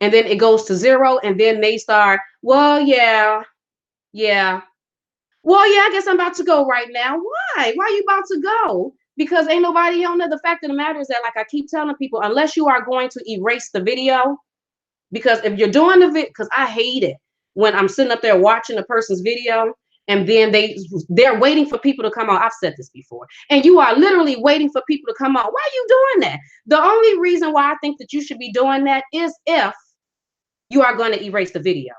and then it goes to 0, and then they start, well, yeah. Well, yeah, I guess I'm about to go right now. Why? Why are you about to go? Because ain't nobody on there. The fact of the matter is that, like I keep telling people, unless you are going to erase the video, because if you're doing the video, because I hate it when I'm sitting up there watching a person's video And then they're waiting for people to come on. I've said this before. And you are literally waiting for people to come on. Why are you doing that? The only reason why I think that you should be doing that is if you are going to erase the video.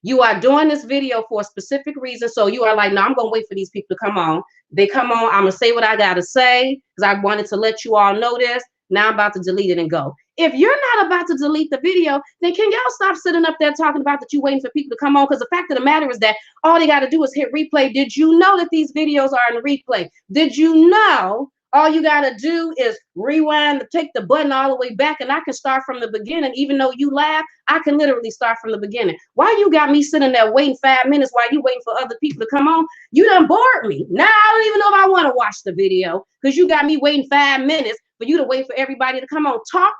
You are doing this video for a specific reason. So you are like, no, I'm going to wait for these people to come on. They come on. I'm going to say what I got to say because I wanted to let you all know this. Now I'm about to delete it and go. If you're not about to delete the video, then can y'all stop sitting up there talking about that you waiting for people to come on? Because the fact of the matter is that all they got to do is hit replay. Did you know that these videos are in replay? Did you know all you got to do is rewind, take the button all the way back, and I can start from the beginning. Even though you laugh, I can literally start from the beginning. Why you got me sitting there waiting 5 minutes while you waiting for other people to come on? You done bored me. Now I don't even know if I want to watch the video because you got me waiting 5 minutes for you to wait for everybody to come on. Talk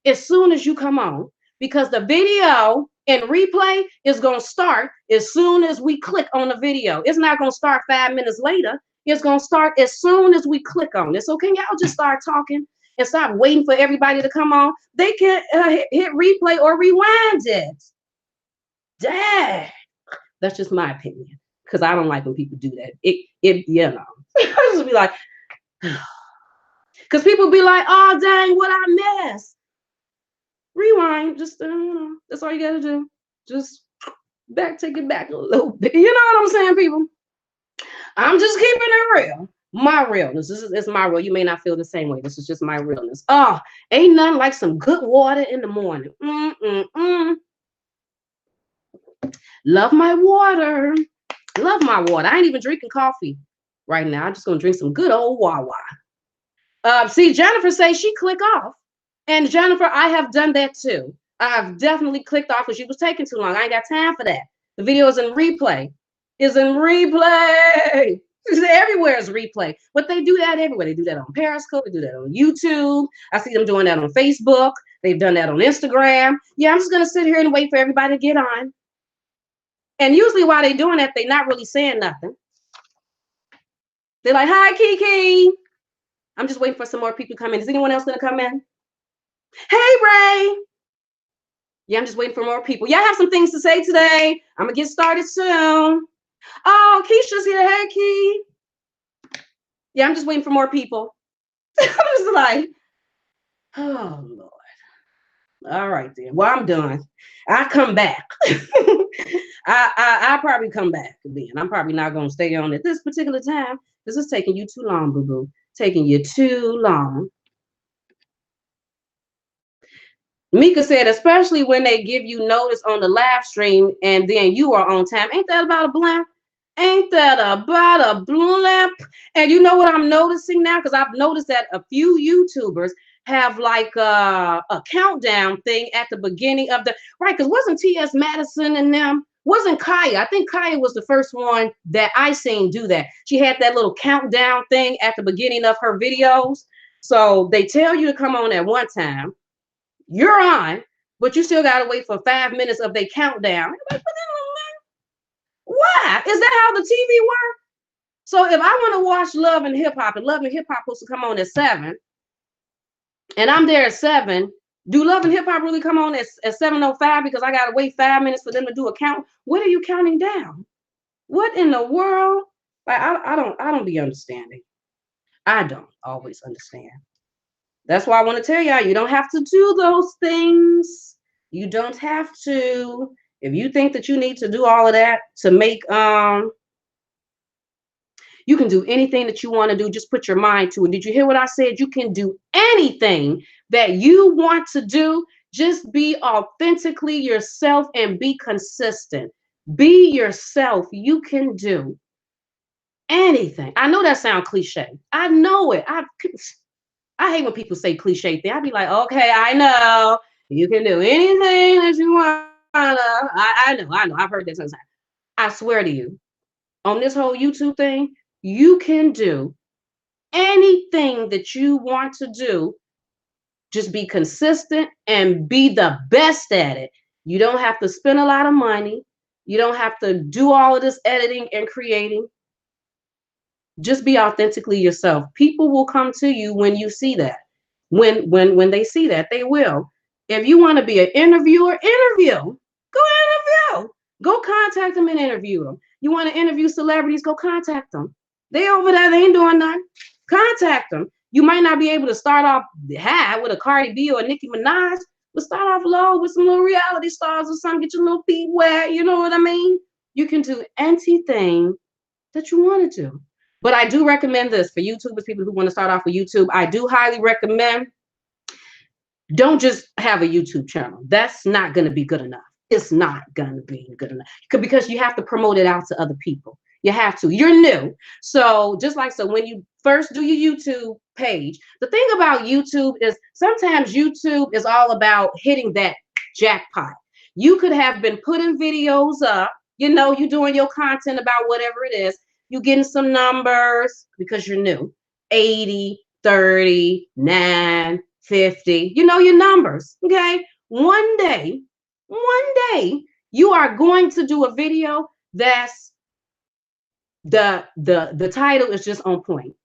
as soon as you come on, because the video in replay is going to start as soon as we click on the video. It's not going to start 5 minutes later. It's going to start as soon as we click on it. So can y'all just start talking and stop waiting for everybody to come on? They can hit replay or rewind it. Dang. That's just my opinion, because I don't like when people do that. You know, I just be like, because people be like, oh, dang, what I missed. Rewind. Just, you know, that's all you got to do. Just take it back a little bit. You know what I'm saying, people? I'm just keeping it real. My realness. It's my real. You may not feel the same way. This is just my realness. Oh, ain't nothing like some good water in the morning. Love my water. Love my water. I ain't even drinking coffee right now. I'm just going to drink some good old Wawa. See, Jennifer says she click off. And Jennifer, I have done that too. I've definitely clicked off because she was taking too long. I ain't got time for that. The video is in replay. Everywhere is replay. But they do that everywhere. They do that on Periscope. They do that on YouTube. I see them doing that on Facebook. They've done that on Instagram. Yeah, I'm just going to sit here and wait for everybody to get on. And usually while they're doing that, they're not really saying nothing. They're like, hi, Kiki. I'm just waiting for some more people to come in. Is anyone else going to come in? Hey, Ray. Yeah, I'm just waiting for more people. Y'all have some things to say today. I'm going to get started soon. Oh, Keisha's here. Hey, Key. Yeah, I'm just waiting for more people. I was like, oh, Lord. All right, then. Well, I'm done. I'll come back. I'll probably come back then. I'm probably not going to stay on at this particular time. This is taking you too long, boo-boo. Taking you too long. Mika said, especially when they give you notice on the live stream and then you are on time. Ain't that about a blimp? Ain't that about a blimp? And you know what I'm noticing now? Because I've noticed that a few YouTubers have like a countdown thing at the beginning of the, right? Because wasn't T.S. Madison and them? Wasn't Kaya? I think Kaya was the first one that I seen do that. She had that little countdown thing at the beginning of her videos. So they tell you to come on at one time. You're on, but you still got to wait for 5 minutes of their countdown. Why? Is that how the TV works? So if I want to watch Love and Hip Hop, and Love and Hip Hop supposed to come on at 7, and I'm there at 7, do Love and Hip Hop really come on at 7:05 because I got to wait 5 minutes for them to do a count? What are you counting down? What in the world? Like, I don't be understanding. I don't always understand. That's why I want to tell y'all, you don't have to do those things. You don't have to. If you think that you need to do all of that to make, you can do anything that you want to do. Just put your mind to it. Did you hear what I said? You can do anything that you want to do. Just be authentically yourself and be consistent. Be yourself. You can do anything. I know that sounds cliche. I know it. I hate when people say cliche thing. I'd be like, okay, I know. You can do anything that you want. I know. I've heard that sometimes. I swear to you, on this whole YouTube thing, you can do anything that you want to do. Just be consistent and be the best at it. You don't have to spend a lot of money. You don't have to do all of this editing and creating. Just be authentically yourself. People will come to you when you see that. When they see that, they will. If you want to be an interviewer, interview. Go interview. Go contact them and interview them. You want to interview celebrities, go contact them. They over there, they ain't doing nothing. Contact them. You might not be able to start off high with a Cardi B or a Nicki Minaj, but start off low with some little reality stars or something, get your little feet wet, you know what I mean? You can do anything that you want to do. But I do recommend this for YouTubers, people who want to start off with YouTube. I do highly recommend, don't just have a YouTube channel. That's not going to be good enough. It's not going to be good enough because you have to promote it out to other people. You have to. You're new. So just like so when you first do your YouTube page, the thing about YouTube is sometimes YouTube is all about hitting that jackpot. You could have been putting videos up, you know, you doing your content about whatever it is. You getting some numbers because you're new. 80, 30, 9, 50, you know your numbers. Okay. One day, you are going to do a video that's the title is just on point.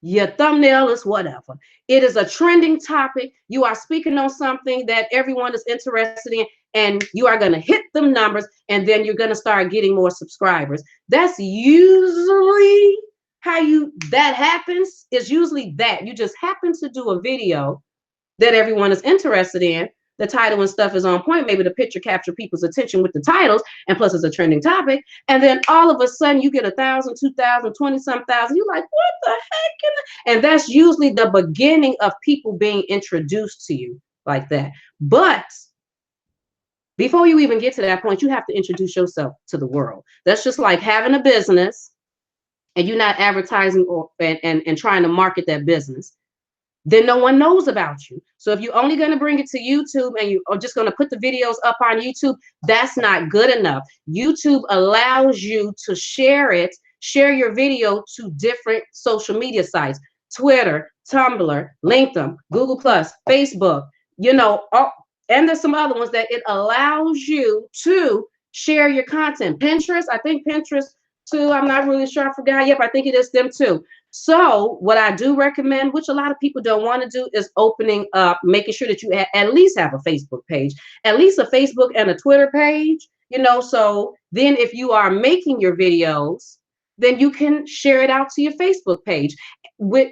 Your thumbnail is whatever. It is a trending topic. You are speaking on something that everyone is interested in, and you are going to hit them numbers, and then you're going to start getting more subscribers. That's usually how that happens. Is usually that you just happen to do a video that everyone is interested in. The title and stuff is on point. Maybe the picture capture people's attention with the titles, and plus it's a trending topic. And then all of a sudden you get 1,000, 2,000, 20-some thousand. You're like, what the heck? And that's usually the beginning of people being introduced to you like that. But before you even get to that point, you have to introduce yourself to the world. That's just like having a business and you're not advertising and trying to market that business. Then no one knows about you. So if you're only going to bring it to YouTube and you are just going to put the videos up on YouTube, that's not good enough. YouTube allows you to share your video to different social media sites, Twitter, Tumblr, LinkedIn, Google+, Facebook, you know, and there's some other ones that it allows you to share your content. Pinterest, I think Pinterest too. I'm not really sure. I forgot. Yep, I think it is them too. So what I do recommend, which a lot of people don't want to do, is opening up, making sure that you at least have a Facebook page, at least a Facebook and a Twitter page, you know, so then if you are making your videos, then you can share it out to your Facebook page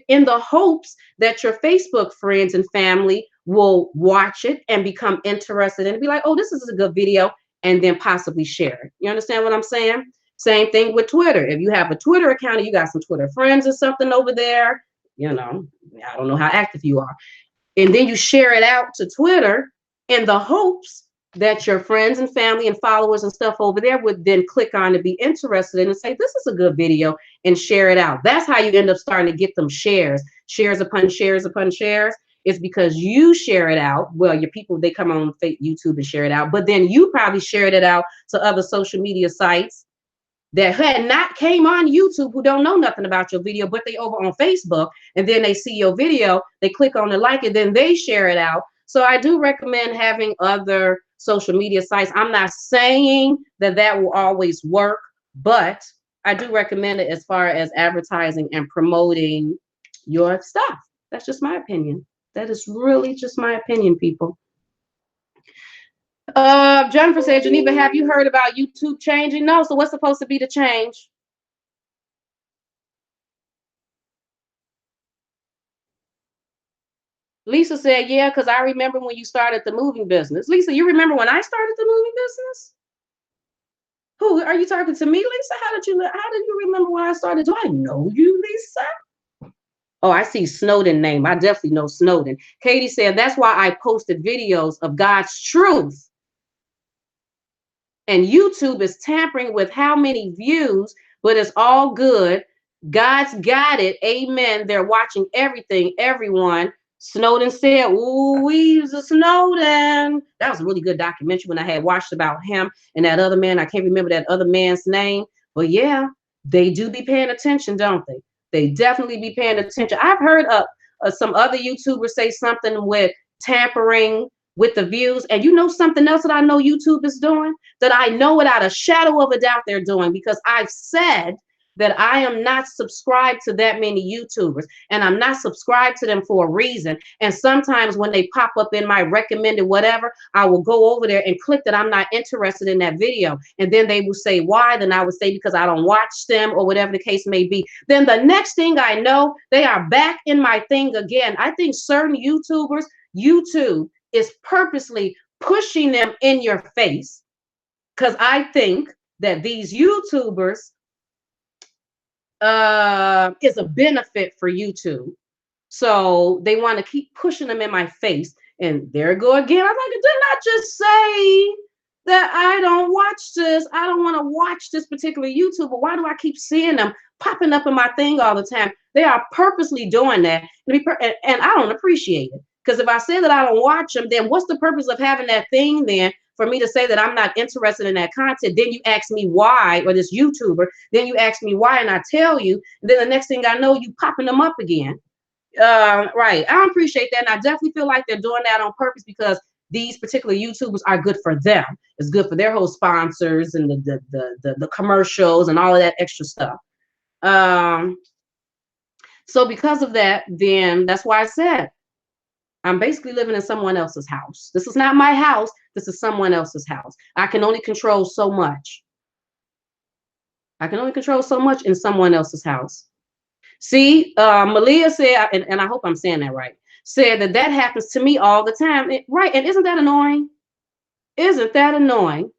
in the hopes that your Facebook friends and family will watch it and become interested and be like, oh, this is a good video, and then possibly share it. You understand what I'm saying? Same thing with Twitter. If you have a Twitter account and you got some Twitter friends or something over there, you know, I don't know how active you are. And then you share it out to Twitter in the hopes that your friends and family and followers and stuff over there would then click on to be interested in and say, this is a good video, and share it out. That's how you end up starting to get them shares upon shares upon shares. It's because you share it out. Well, your people, they come on YouTube and share it out, but then you probably shared it out to other social media sites that had not came on YouTube, who don't know nothing about your video, but they over on Facebook, and then they see your video, they click on the like, and then they share it out. So I do recommend having other social media sites. I'm not saying that will always work, but I do recommend it as far as advertising and promoting your stuff. That's just my opinion. That is really just my opinion, people. Jennifer said, Geneva, have you heard about YouTube changing? No. So what's supposed to be the change? Lisa said, yeah, because I remember when you started the moving business. Lisa, you remember when I started the moving business? Who are you talking to me, Lisa? How did you remember when I started? Do I know you, Lisa? Oh, I see Snowden name. I definitely know Snowden. Katie said, that's why I posted videos of God's truth. And YouTube is tampering with how many views, but it's all good. God's got it. Amen. They're watching everything, everyone. Snowden said, ooh, we's a Snowden. That was a really good documentary when I had watched about him and that other man. I can't remember that other man's name. But yeah, they do be paying attention, don't they? They definitely be paying attention. I've heard some other YouTubers say something with tampering with the views. And you know something else that I know YouTube is doing, that I know without a shadow of a doubt they're doing, because I've said that I am not subscribed to that many YouTubers, and I'm not subscribed to them for a reason. And sometimes when they pop up in my recommended whatever, I will go over there and click that I'm not interested in that video. And then they will say why. Then I would say because I don't watch them or whatever the case may be. Then the next thing I know, they are back in my thing again. I think certain YouTubers, YouTube is purposely pushing them in your face, because I think that these YouTubers is a benefit for YouTube. So they want to keep pushing them in my face. And there it go again. I'm like, didn't I just say that I don't watch this? I don't want to watch this particular YouTuber. Why do I keep seeing them popping up in my thing all the time? They are purposely doing that. And I don't appreciate it. Because if I say that I don't watch them, then what's the purpose of having that thing then for me to say that I'm not interested in that content? Then you ask me why, or this YouTuber, then you ask me why, and I tell you, and then the next thing I know, you popping them up again. Right. I don't appreciate that. And I definitely feel like they're doing that on purpose, because these particular YouTubers are good for them. It's good for their whole sponsors and the commercials and all of that extra stuff. So because of that, then that's why I said I'm basically living in someone else's house. This is not my house. This is someone else's house. I can only control so much. I can only control so much in someone else's house. See, Malia said, and I hope I'm saying that right, said that happens to me all the time. Right. And isn't that annoying? Isn't that annoying?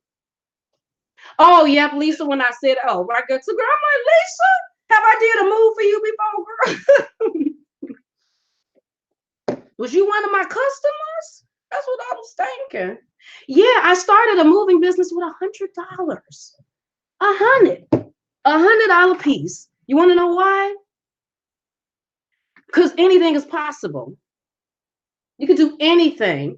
Oh, yep, Lisa, when I said, oh, right, good to girl, I'm like, Lisa, have I did a move for you before, girl? Was you one of my customers? That's what I was thinking. Yeah, I started a moving business with $100. $100 piece. You want to know why? Because anything is possible. You can do anything.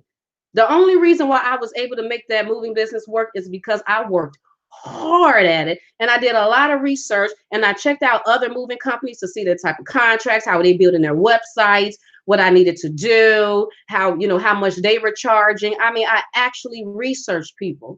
The only reason why I was able to make that moving business work is because I worked hard at it, and I did a lot of research, and I checked out other moving companies to see the type of contracts, how they building their websites, what I needed to do, how much they were charging. I mean, I actually researched people.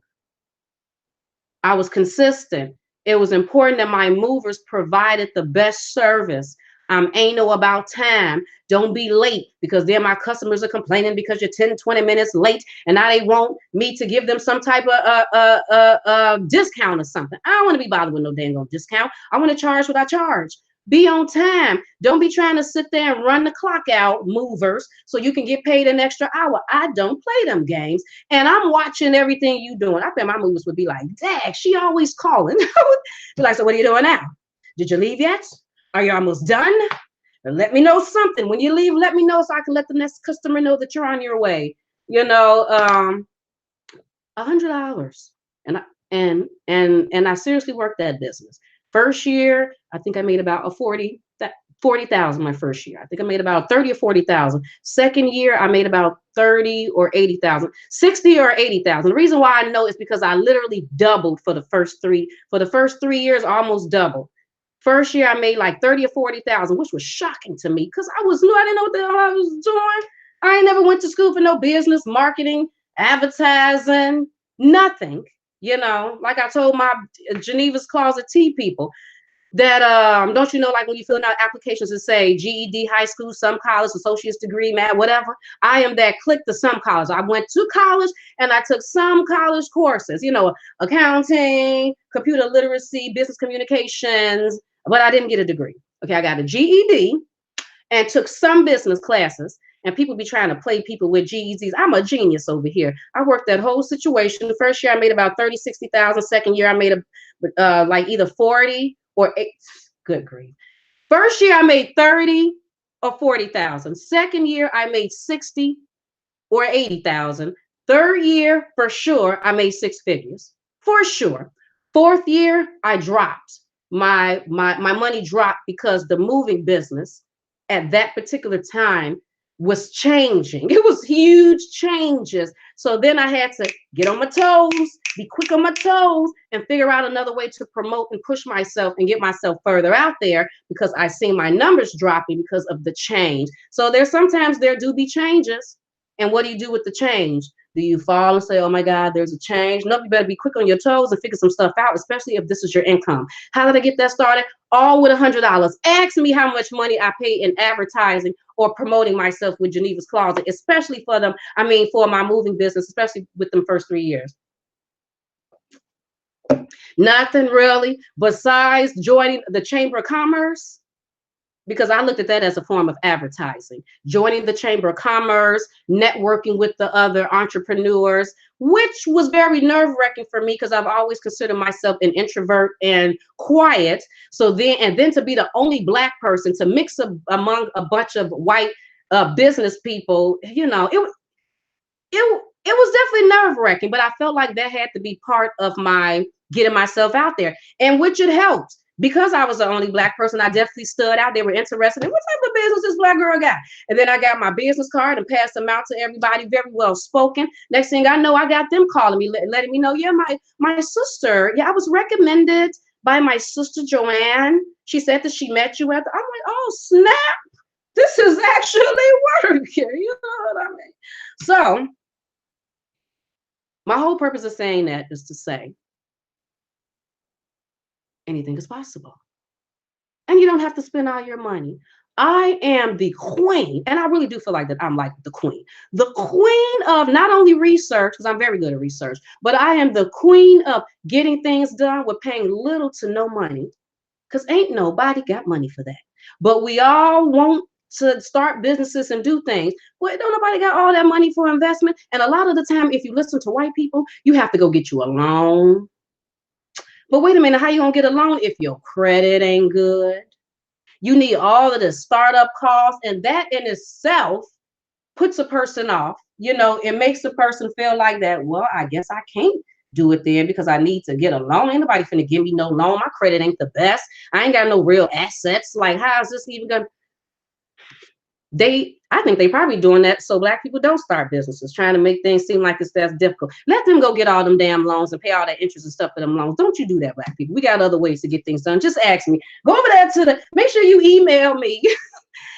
I was consistent. It was important that my movers provided the best service. Ain't no about time. Don't be late, because then my customers are complaining because you're 10, 20 minutes late, and now they want me to give them some type of discount or something. I don't want to be bothered with no dang on discount. I want to charge what I charge. Be on time. Don't be trying to sit there and run the clock out, movers, so you can get paid an extra hour. I don't play them games. And I'm watching everything you doing. I bet my movers would be like, Dad, she always calling. Be like, so what are you doing now? Did you leave yet? Are you almost done? Let me know something. When you leave, let me know so I can let the next customer know that you're on your way. $100. And I seriously worked that business. First year, I think I made about 40,000 my first year. I think I made about 30 or 40,000. Second year, I made about 30 or 80,000, 60 or 80,000. The reason why I know is because I literally doubled for the first 3 years, almost doubled. First year, I made like 30 or 40,000, which was shocking to me, because I didn't know what the hell I was doing. I ain't never went to school for no business, marketing, advertising, nothing. Like I told my Geneva's Closet tea people, that don't you know, like when you fill out applications and say GED, high school, some college, associate's degree, man, whatever. I am that click to some college. I went to college and I took some college courses, accounting, computer literacy, business communications, but I didn't get a degree. Okay, I got a GED and took some business classes. And people be trying to play people with GEDs. I'm a genius over here. I worked that whole situation. The first year I made about 30, 60,000. Second year I made like either 40 or 8. Good grief. First year I made 30 or 40,000. Second year I made 60 or 80,000. Third year, for sure, I made 6 figures. For sure. Fourth year, I dropped. My money dropped because the moving business at that particular time was changing. It was huge changes. So then I had to get on my toes, be quick on my toes, and figure out another way to promote and push myself and get myself further out there, because I see my numbers dropping because of the change. So sometimes there do be changes. And what do you do with the change? Do you fall and say, oh my God, there's a change? No, you better be quick on your toes and figure some stuff out, especially if this is your income. How did I get that started? All with $100. Ask me how much money I pay in advertising or promoting myself with Geneva's Closet, especially for them. I mean, for my moving business, especially with them first 3 years. Nothing really besides joining the Chamber of Commerce, because I looked at that as a form of advertising. Joining the Chamber of Commerce, networking with the other entrepreneurs, which was very nerve-wracking for me because I've always considered myself an introvert and quiet. So then to be the only Black person to mix among a bunch of white business people, you know, it was definitely nerve-wracking, but I felt like that had to be part of my getting myself out there, and which it helped. Because I was the only Black person, I definitely stood out. They were interested in what type of business this Black girl got. And then I got my business card and passed them out to everybody, very well spoken. Next thing I know, I got them calling me, letting me know, yeah, my sister, yeah, I was recommended by my sister Joanne. She said that she met you at the, I'm like, oh, snap. This is actually working. You know what I mean? So my whole purpose of saying that is to say, anything is possible. And you don't have to spend all your money. I am the queen, and I really do feel like that I'm like the queen of not only research, because I'm very good at research, but I am the queen of getting things done with paying little to no money, because ain't nobody got money for that. But we all want to start businesses and do things. Well, don't nobody got all that money for investment. And a lot of the time, if you listen to white people, you have to go get you a loan. But wait a minute, how you gonna get a loan if your credit ain't good? You need all of the startup costs, and that in itself puts a person off. You know, it makes the person feel like that, well, I guess I can't do it then because I need to get a loan. Ain't nobody finna give me no loan. My credit ain't the best. I ain't got no real assets. Like, how is this even gonna? I think they probably doing that so Black people don't start businesses, trying to make things seem like it's that difficult. Let them go get all them damn loans and pay all that interest and stuff for them loans. Don't you do that, Black people. We got other ways to get things done. Just ask me. Go over there make sure you email me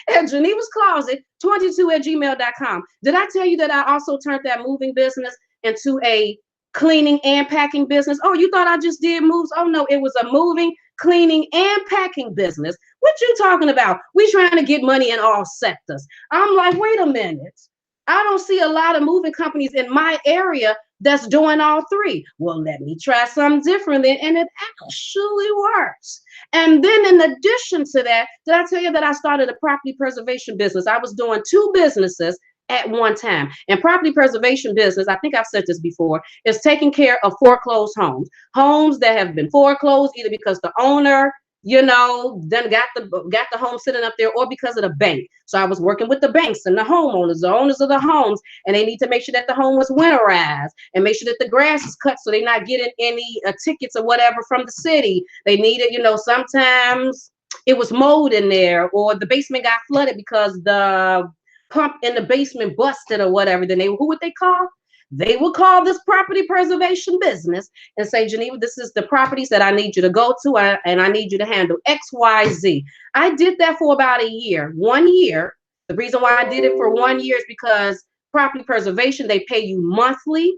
at Geneva's Closet 22@gmail.com. Did I tell you that I also turned that moving business into a cleaning and packing business? Oh, you thought I just did moves? Oh no, it was a moving, cleaning, and packing business. What you talking about? We trying to get money in all sectors. I'm like, wait a minute. I don't see a lot of moving companies in my area that's doing all three. Well, let me try something different then, and it actually works. And then in addition to that, did I tell you that I started a property preservation business? I was doing 2 businesses at one time. And property preservation business, I think I've said this before, is taking care of foreclosed homes that have been foreclosed either because the owner, you know, then got the home sitting up there, or because of the bank. So I was working with the banks and the homeowners, the owners of the homes, and they need to make sure that the home was winterized and make sure that the grass is cut so they're not getting any tickets or whatever from the city. They needed, you know, sometimes it was mold in there, or the basement got flooded because the pump in the basement busted or whatever. Then who would they call? They will call this property preservation business and say, Geneva, this is the properties that I need you to go to, and I need you to handle X, Y, Z. I did that for about a year, 1 year. The reason why I did it for 1 year is because property preservation, they pay you monthly.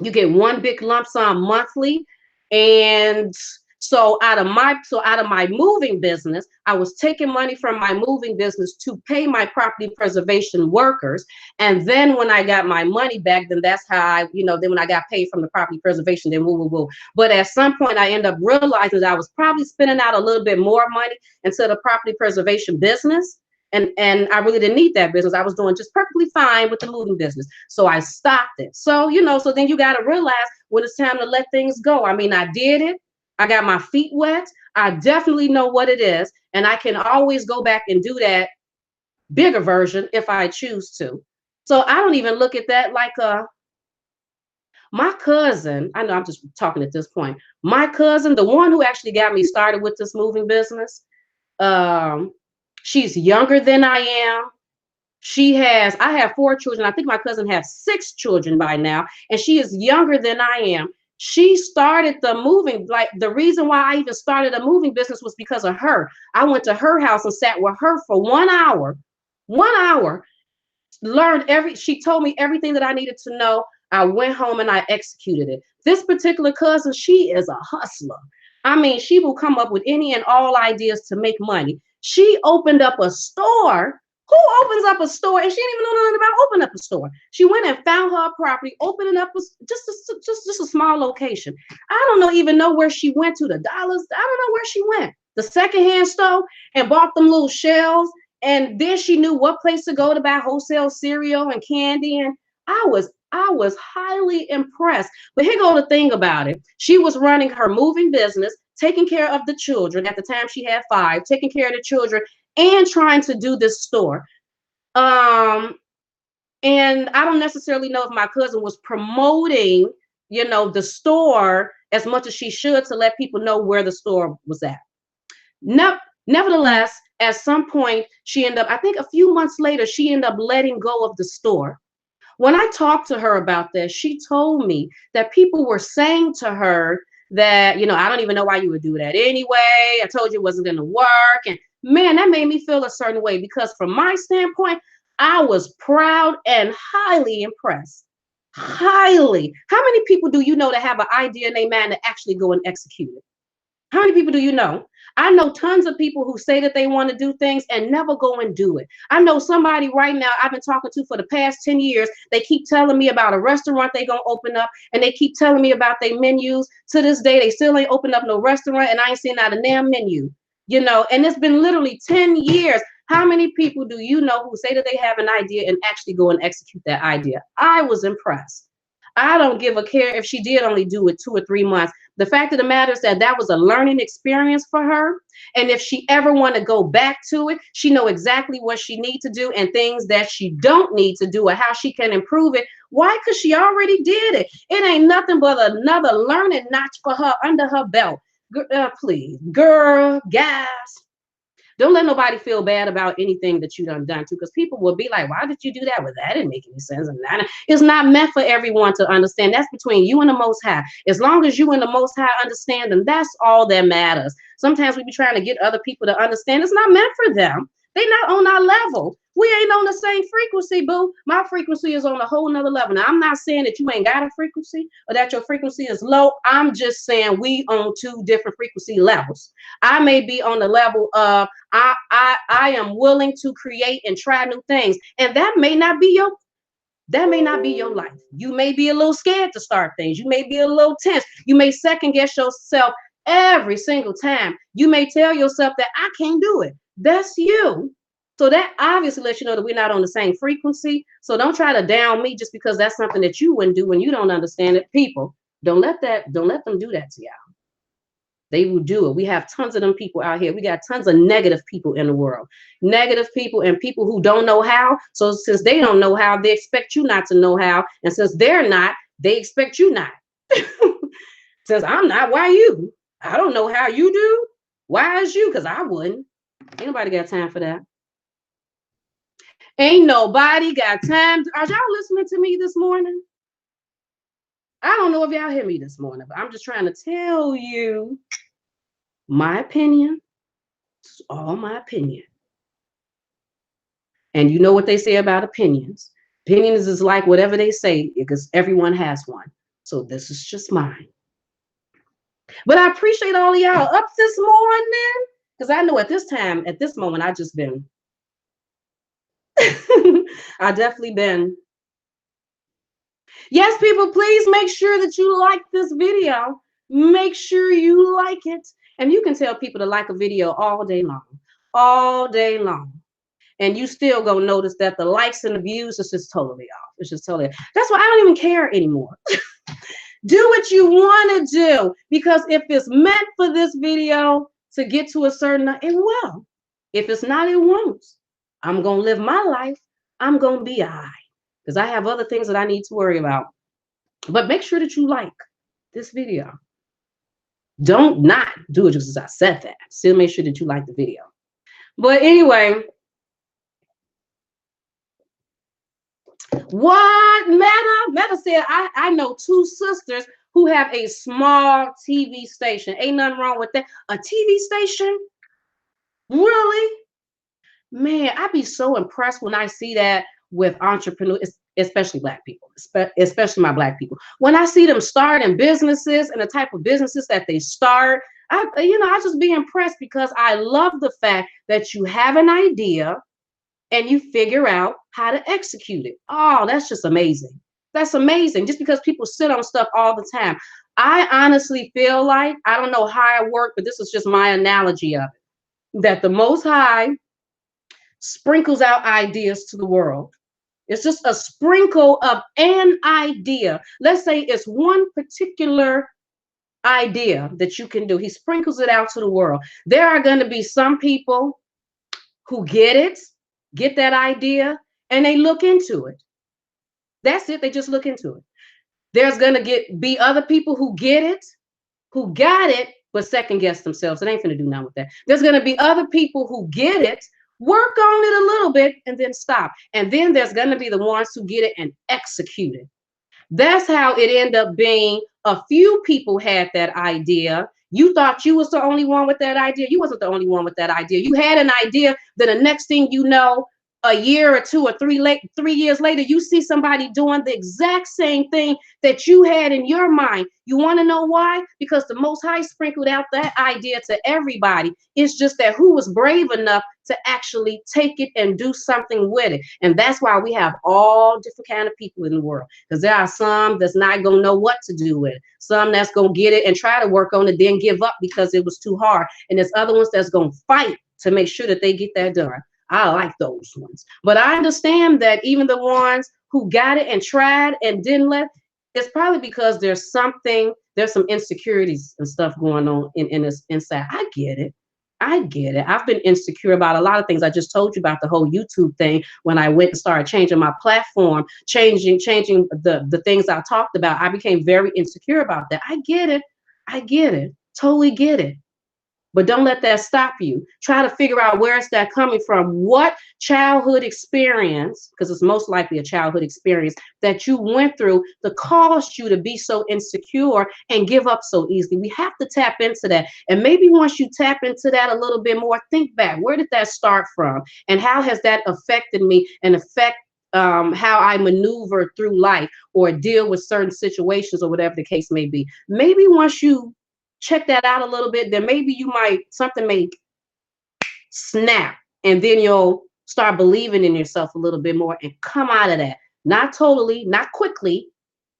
You get one big lump sum monthly. And so out of my moving business, I was taking money from my moving business to pay my property preservation workers. And then when I got my money back, then that's how then when I got paid from the property preservation, then woo. But at some point I ended up realizing that I was probably spending out a little bit more money into the property preservation business. And I really didn't need that business. I was doing just perfectly fine with the moving business. So I stopped it. So, so then you got to realize when it's time to let things go. I mean, I did it. I got my feet wet. I definitely know what it is. And I can always go back and do that bigger version if I choose to. So I don't even look at that like my cousin. I know I'm just talking at this point. My cousin, the one who actually got me started with this moving business, she's younger than I am. I have 4 children. I think my cousin has 6 children by now, and she is younger than I am. She started the moving, like the reason why I even started a moving business was because of her. I went to her house and sat with her for 1 hour, She told me everything that I needed to know. I went home and I executed it. This particular cousin, she is a hustler. I mean, she will come up with any and all ideas to make money. She opened up a store. Who opens up a store? And she didn't even know nothing about opening up a store. She went and found her property, opening up just a small location. I don't even know where she went to. The dollars. I don't know where she went. The secondhand store and bought them little shelves. And then she knew what place to go to buy wholesale cereal and candy. And I was highly impressed. But here go the thing about it. She was running her moving business, taking care of the children. At the time she had 5, taking care of the children and trying to do this store. And I don't necessarily know if my cousin was promoting, the store as much as she should to let people know where the store was at. Nevertheless, at some point, she ended up, I think a few months later, she ended up letting go of the store. When I talked to her about this, she told me that people were saying to her that, I don't even know why you would do that anyway. I told you it wasn't going to work. And man, that made me feel a certain way because from my standpoint, I was proud and highly impressed. Highly. How many people do you know that have an idea in their mind to actually go and execute it? How many people do you know? I know tons of people who say that they want to do things and never go and do it. I know somebody right now I've been talking to for the past 10 years. They keep telling me about a restaurant they're going to open up, and they keep telling me about their menus. To this day, they still ain't opened up no restaurant, and I ain't seen not a damn menu, and it's been literally 10 years. How many people do you know who say that they have an idea and actually go and execute that idea? I was impressed. I don't give a care if she did only do it 2 or 3 months. The fact of the matter is that was a learning experience for her. And if she ever want to go back to it, she know exactly what she needs to do and things that she don't need to do or how she can improve it. Why? Because she already did it. It ain't nothing but another learning notch for her under her belt. Please, girl, guys. Don't let nobody feel bad about anything that you done to, because people will be like, why did you do that? Well, that didn't make any sense. And it's not meant for everyone to understand. That's between you and the Most High. As long as you and the Most High understand them, that's all that matters. Sometimes we be trying to get other people to understand. It's not meant for them. They not on our level. We ain't on the same frequency, boo. My frequency is on a whole nother level. Now, I'm not saying that you ain't got a frequency or that your frequency is low. I'm just saying we on 2 different frequency levels. I may be on the level of I am willing to create and try new things, and that may not be your life. You may be a little scared to start things. You may be a little tense. You may second guess yourself every single time. You may tell yourself that I can't do it. That's you. So that obviously lets you know that we're not on the same frequency. So don't try to down me just because that's something that you wouldn't do when you don't understand it. People, don't let them do that to y'all. They will do it. We have tons of them people out here. We got tons of negative people in the world. Negative people and people who don't know how. So since they don't know how, they expect you not to know how. And since they're not, they expect you not. Since I'm not, why you? I don't know how you do. Why is you? Because I wouldn't. Ain't nobody got time for that. Ain't nobody got time. Are y'all listening to me this morning? I don't know if y'all hear me this morning, but I'm just trying to tell you my opinion. It's all my opinion. And you know what they say about opinions. Opinions is like whatever they say because everyone has one. So this is just mine. But I appreciate all of y'all up this morning because I know at this moment, I just been I definitely been. Yes, people, please make sure that you like this video. Make sure you like it. And you can tell people to like a video all day long. All day long. And you still gonna notice that the likes and the views is just totally off. It's just totally off. That's why I don't even care anymore. Do what you want to do. Because if it's meant for this video to get to a certain, it will. If it's not, it won't. I'm going to live my life. I'm going to be all right. Because I have other things that I need to worry about. But make sure that you like this video. Don't not do it just as I said that. Still make sure that you like the video. But anyway, what Meta said, I know 2 sisters who have a small TV station. Ain't nothing wrong with that. A TV station? Really? Man, I'd be so impressed when I see that. with entrepreneurs, especially Black people, especially my Black people. When I see them starting businesses and the type of businesses that they start, I just be impressed because I love the fact that you have an idea and you figure out how to execute it. Oh, that's just amazing. That's amazing. Just because people sit on stuff all the time. I honestly feel like, I don't know how I work, but this is just my analogy of it, that the Most High sprinkles out ideas to the world. It's just a sprinkle of an idea. Let's say it's one particular idea that you can do. He sprinkles it out to the world. There are going to be some people who get that idea, and they look into it. That's it. They just look into it. There's going to be other people who get it, who got it, but second guess themselves. It ain't going to do nothing with that. There's going to be other people who get it, work on it a little bit, and then stop. And then there's going to be the ones who get it and execute it. That's how it ended up being. A few people had that idea. You thought you was the only one with that idea. You wasn't the only one with that idea. You had an idea, then the next thing you know, a year or 2 or 3 years later, you see somebody doing the exact same thing that you had in your mind. You want to know why? Because the Most High sprinkled out that idea to everybody. It's just that who was brave enough to actually take it and do something with it. And that's why we have all different kind of people in the world. Because there are some that's not going to know what to do with it. Some that's going to get it and try to work on it, then give up because it was too hard. And there's other ones that's going to fight to make sure that they get that done. I like those ones. But I understand that even the ones who got it and tried and didn't it's probably because there's some insecurities and stuff going on in this inside. I get it. I've been insecure about a lot of things. I just told you about the whole YouTube thing when I went and started changing my platform, changing the things I talked about. I became very insecure about that. I get it. Totally get it. But don't let that stop you. Try to figure out where is that coming from. What childhood experience, because it's most likely a childhood experience that you went through that caused you to be so insecure and give up so easily. We have to tap into that. And maybe once you tap into that a little bit more, think back. Where did that start from? And how has that affected me and how I maneuver through life or deal with certain situations or whatever the case may be. Maybe once you check that out a little bit, then maybe something may snap, and then you'll start believing in yourself a little bit more and come out of that. Not totally, not quickly,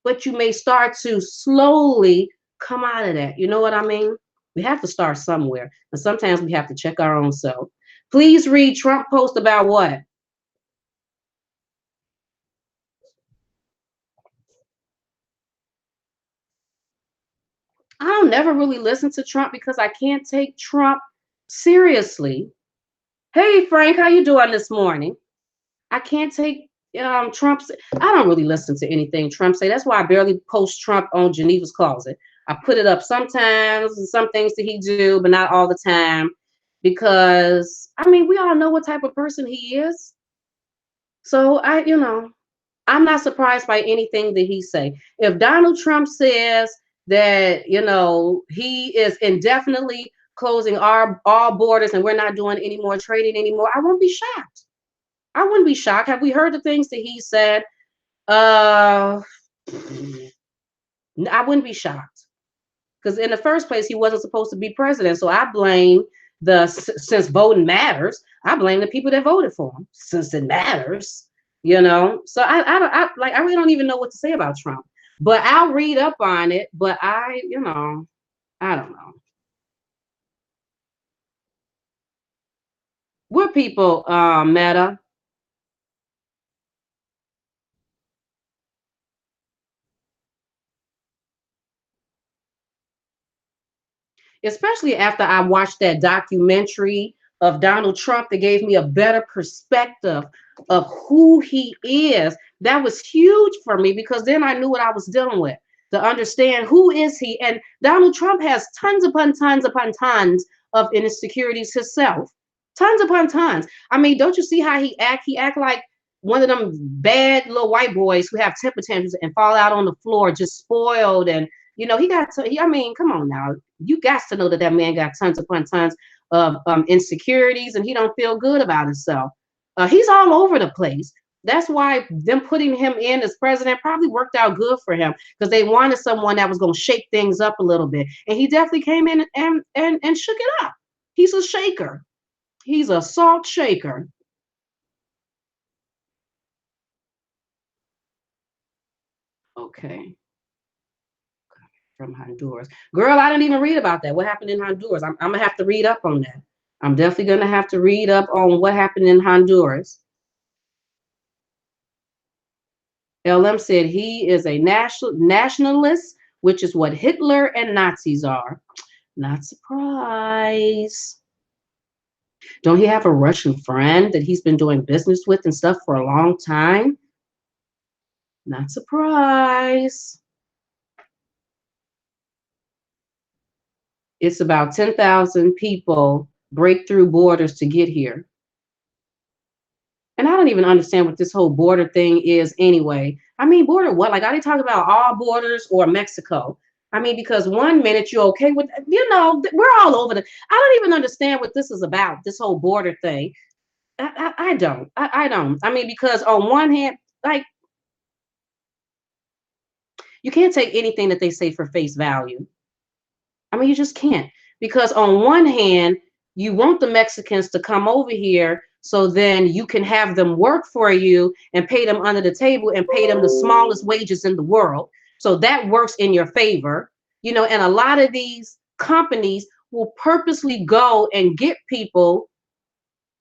but you may start to slowly come out of that. You know what I mean? We have to start somewhere, and sometimes we have to check our own self. Please read Trump post about what? I don't never really listen to Trump because I can't take Trump seriously. Hey Frank, how you doing this morning? I can't take Trump's. I don't really listen to anything Trump say. That's why I barely post Trump on Geneva's Closet. I put it up sometimes, and some things that he do, but not all the time, because I mean we all know what type of person he is. So I'm not surprised by anything that he say. If Donald Trump says that, he is indefinitely closing all borders and we're not doing any more trading anymore, I won't be shocked. I wouldn't be shocked. Have we heard the things that he said? I wouldn't be shocked. Because in the first place, he wasn't supposed to be president. So I blame since voting matters, I blame the people that voted for him, since it matters. So I really don't even know what to say about Trump, but I'll read up on it. But I don't know. What people, Meta? Especially after I watched that documentary of Donald Trump that gave me a better perspective of who he is. That was huge for me because then I knew what I was dealing with, to understand who is he. And Donald Trump has tons upon tons upon tons of insecurities himself. Tons upon tons. I mean, don't you see how he act? He act like one of them bad little white boys who have temper tantrums and fall out on the floor, just spoiled. And I mean, come on now. You got to know that man got tons upon tons of insecurities, and he don't feel good about himself. He's all over the place. That's why them putting him in as president probably worked out good for him because they wanted someone that was going to shake things up a little bit. And he definitely came in and shook it up. He's a shaker. He's a salt shaker. Okay. From Honduras. Girl, I didn't even read about that. What happened in Honduras? I'm going to have to read up on that. I'm definitely going to have to read up on what happened in Honduras. LM said he is a nationalist, which is what Hitler and Nazis are. Not surprised. Don't he have a Russian friend that he's been doing business with and stuff for a long time? Not surprised. It's about 10,000 people break through borders to get here. And I don't even understand what this whole border thing is anyway. I mean, border what? Like, are they talking about all borders or Mexico? I mean, because one minute you're okay with, we're all over the. I don't even understand what this is about, this whole border thing. I don't. I don't. I mean, because on one hand, like, you can't take anything that they say for face value. I mean, you just can't. Because on one hand, you want the Mexicans to come over here so then you can have them work for you and pay them under the table and pay them the smallest wages in the world. So that works in your favor. And a lot of these companies will purposely go and get people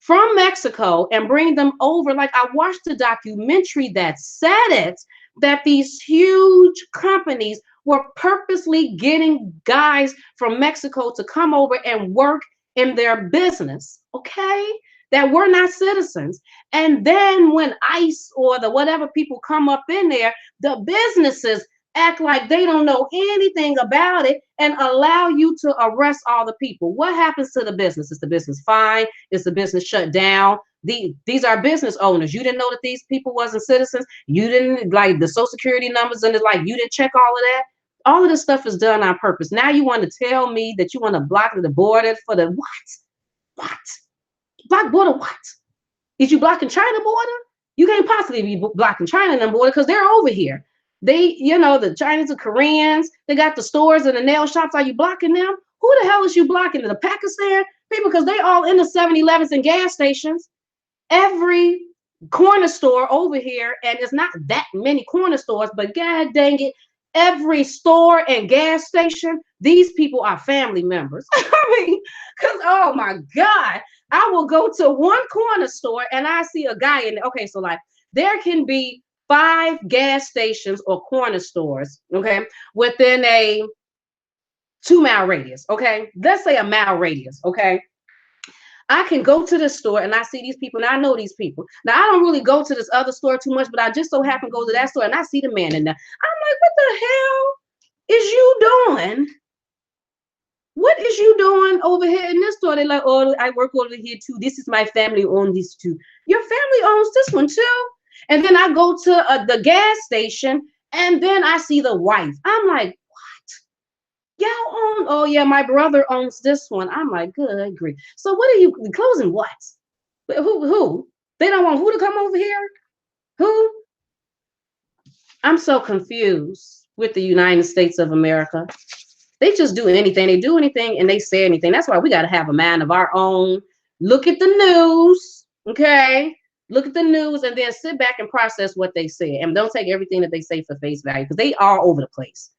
from Mexico and bring them over. Like, I watched a documentary that said it, that these huge companies were purposely getting guys from Mexico to come over and work in their business, okay? That were not citizens. And then when ICE or the whatever people come up in there, the businesses act like they don't know anything about it and allow you to arrest all the people. What happens to the business? Is the business fine? Is the business shut down? These are business owners. You didn't know that these people wasn't citizens. You didn't, like, the social security numbers, and it's like you didn't check all of that. All of this stuff is done on purpose. Now you want to tell me that you want to block the border for the what? What? Block border what? Is you blocking China border? You can't possibly be blocking China border because they're over here. They, the Chinese and Koreans, they got the stores and the nail shops. Are you blocking them? Who the hell is you blocking? The Pakistan people? Because they all in the 7-Elevens and gas stations. Every corner store over here, and it's not that many corner stores, but god dang it, every store and gas station, these people are family members. I mean, because, oh my God, I will go to one corner store and I see a guy in there. Okay, so like there can be 5 gas stations or corner stores, okay, within a 2-mile radius, okay? Let's say a mile radius, okay? I can go to this store and I see these people and I know these people. Now, I don't really go to this other store too much, but I just so happen to go to that store and I see the man in there. I'm like, what the hell is you doing? What is you doing over here in this store? They're like, oh, I work over here too. This is my family own this too. Your family owns this one too? And then I go to the gas station and then I see the wife. I'm like, y'all own? Oh yeah, my brother owns this one. I'm like, good grief. So what are you closing? What? Who? They don't want who to come over here? Who? I'm so confused with the United States of America. They just do anything. They do anything and they say anything. That's why we got to have a mind of our own. Look at the news, okay? Look at the news and then sit back and process what they say. And don't take everything that they say for face value because they are all over the place.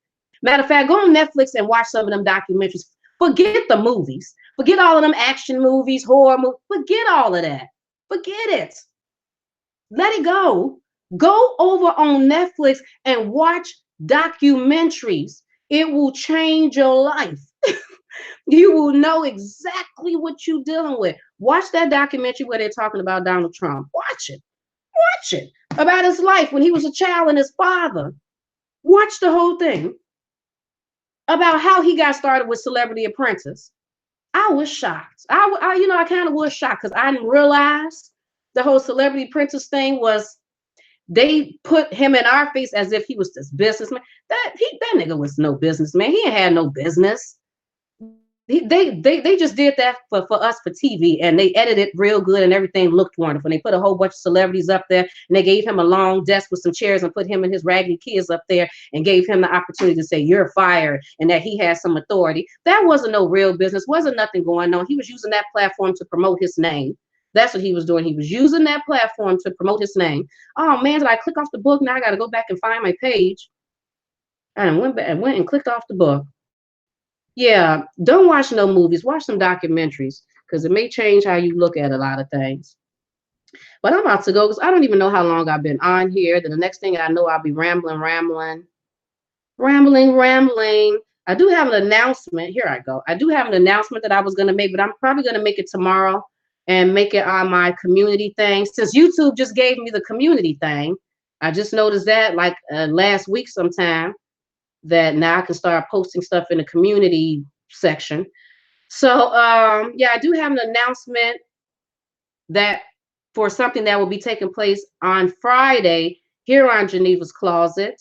Matter of fact, go on Netflix and watch some of them documentaries. Forget the movies. Forget all of them action movies, horror movies. Forget all of that. Forget it. Let it go. Go over on Netflix and watch documentaries. It will change your life. You will know exactly what you're dealing with. Watch that documentary where they're talking about Donald Trump. Watch it. Watch it. About his life when he was a child and his father. Watch the whole thing. About how he got started with Celebrity Apprentice. I was shocked. I kind of was shocked because I didn't realize the whole Celebrity Apprentice thing was they put him in our face as if he was this businessman. That nigga was no businessman. He ain't had no business. They just did that for us for TV, and they edited real good, and everything looked wonderful. And they put a whole bunch of celebrities up there, and they gave him a long desk with some chairs and put him and his raggedy kids up there and gave him the opportunity to say you're fired and that he has some authority. That wasn't no real business, wasn't nothing going on. He was using that platform to promote his name. That's what he was doing. He was using that platform to promote his name. Oh man, did I click off the book? Now I got to go back and find my page. And went back and went and clicked off the book. Yeah, don't watch no movies. Watch some documentaries because it may change how you look at a lot of things. But I'm about to go because I don't even know how long I've been on here. Then the next thing I know, I'll be rambling. I do have an announcement. Here I go. I do have an announcement that I was going to make, but I'm probably going to make it tomorrow and make it on my community thing. Since YouTube just gave me the community thing, I just noticed that like last week sometime, that now I can start posting stuff in the community section. So yeah, I do have an announcement that for something that will be taking place on Friday here on Geneva's Closet.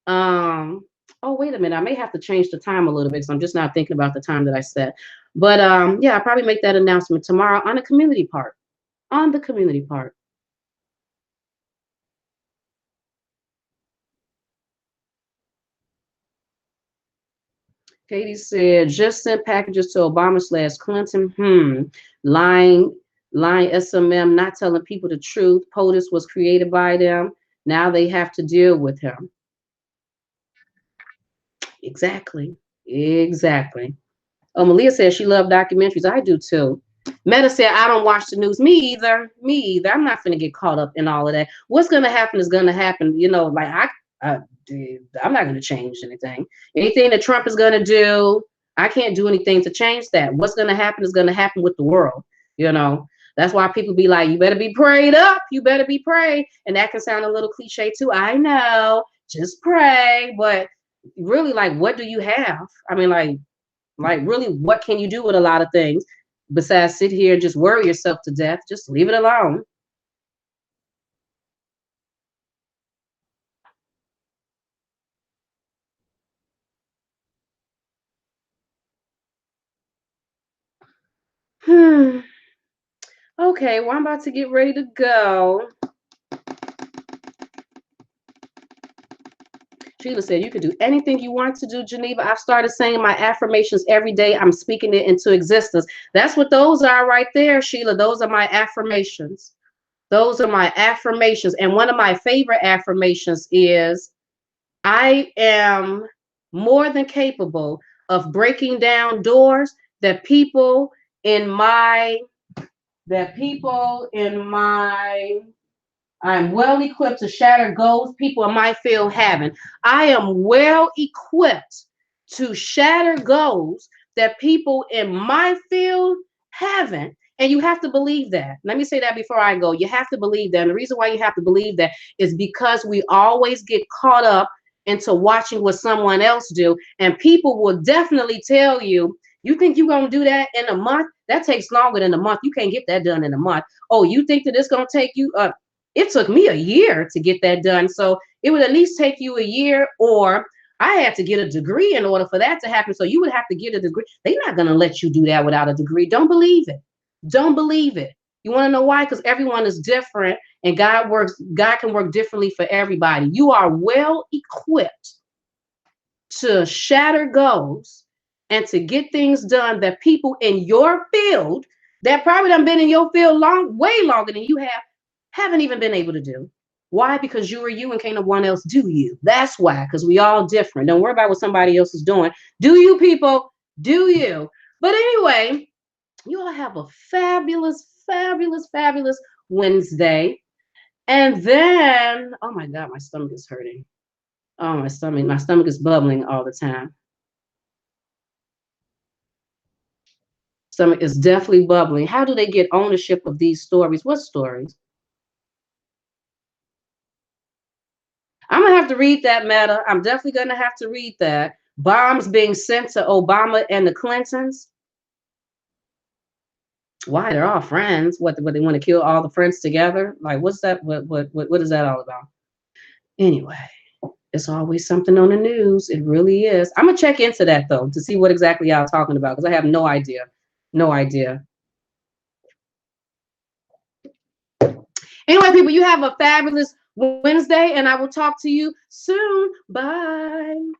Oh, wait a minute. I may have to change the time a little bit because I'm just not thinking about the time that I set. But yeah, I'll probably make that announcement tomorrow on the community part. On the community part. Katie said, just sent packages to Obama/Clinton. Lying, lying SMM, not telling people the truth. POTUS was created by them. Now they have to deal with him. Exactly. Exactly. Oh, Malia says she loved documentaries. I do too. Meta said, I don't watch the news. Me either. Me either. I'm not going to get caught up in all of that. What's going to happen is going to happen. You know, like I'm not going to change anything. Anything that Trump is going to do, I can't do anything to change that. What's going to happen is going to happen with the world. You know, that's why people be like, you better be prayed up. You better be prayed. And that can sound a little cliche too. I know. Just pray. But really, like, what do you have? I mean, like really, what can you do with a lot of things besides sit here and just worry yourself to death? Just leave it alone. Okay, well, I'm about to get ready to go. Sheila said, you can do anything you want to do, Geneva. I've started saying my affirmations every day. I'm speaking it into existence. That's what those are right there, Sheila. Those are my affirmations. Those are my affirmations. And one of my favorite affirmations is, I am more than capable of breaking down doors that people in my I'm well equipped to shatter goals people in my field haven't. I am well equipped to shatter goals that people in my field haven't. And you have to believe that. Let me say that before I go. You have to believe that. And the reason why you have to believe that is because we always get caught up into watching what someone else do. And people will definitely tell you, you think you're going to do that in a month? That takes longer than a month. You can't get that done in a month. Oh, you think that it's going to take you it took me a year to get that done. So it would at least take you a year, or I had to get a degree in order for that to happen. So you would have to get a degree. They're not going to let you do that without a degree. Don't believe it. Don't believe it. You want to know why? Because everyone is different and God can work differently for everybody. You are well equipped to shatter goals and to get things done that people in your field that probably done been in your field way longer than you haven't even been able to do. Why? Because you are you and can't no one else do you. That's why, because we all different. Don't worry about what somebody else is doing. Do you, people? Do you? But anyway, you all have a fabulous, fabulous, fabulous Wednesday. And then, oh my God, my stomach is hurting. Oh, my stomach is bubbling all the time. Stomach is definitely bubbling. How do they get ownership of these stories? What stories? I'm gonna have to read that, Meta. I'm definitely gonna have to read that. Bombs being sent to Obama and the Clintons. Why? They're all friends. What they want to kill all the friends together? Like, what's that? What is that all about? Anyway, It's always something on the news. It really is. I'm gonna check into that though to see what exactly y'all talking about because I have no idea. No idea. Anyway, people, you have a fabulous Wednesday, and I will talk to you soon. Bye.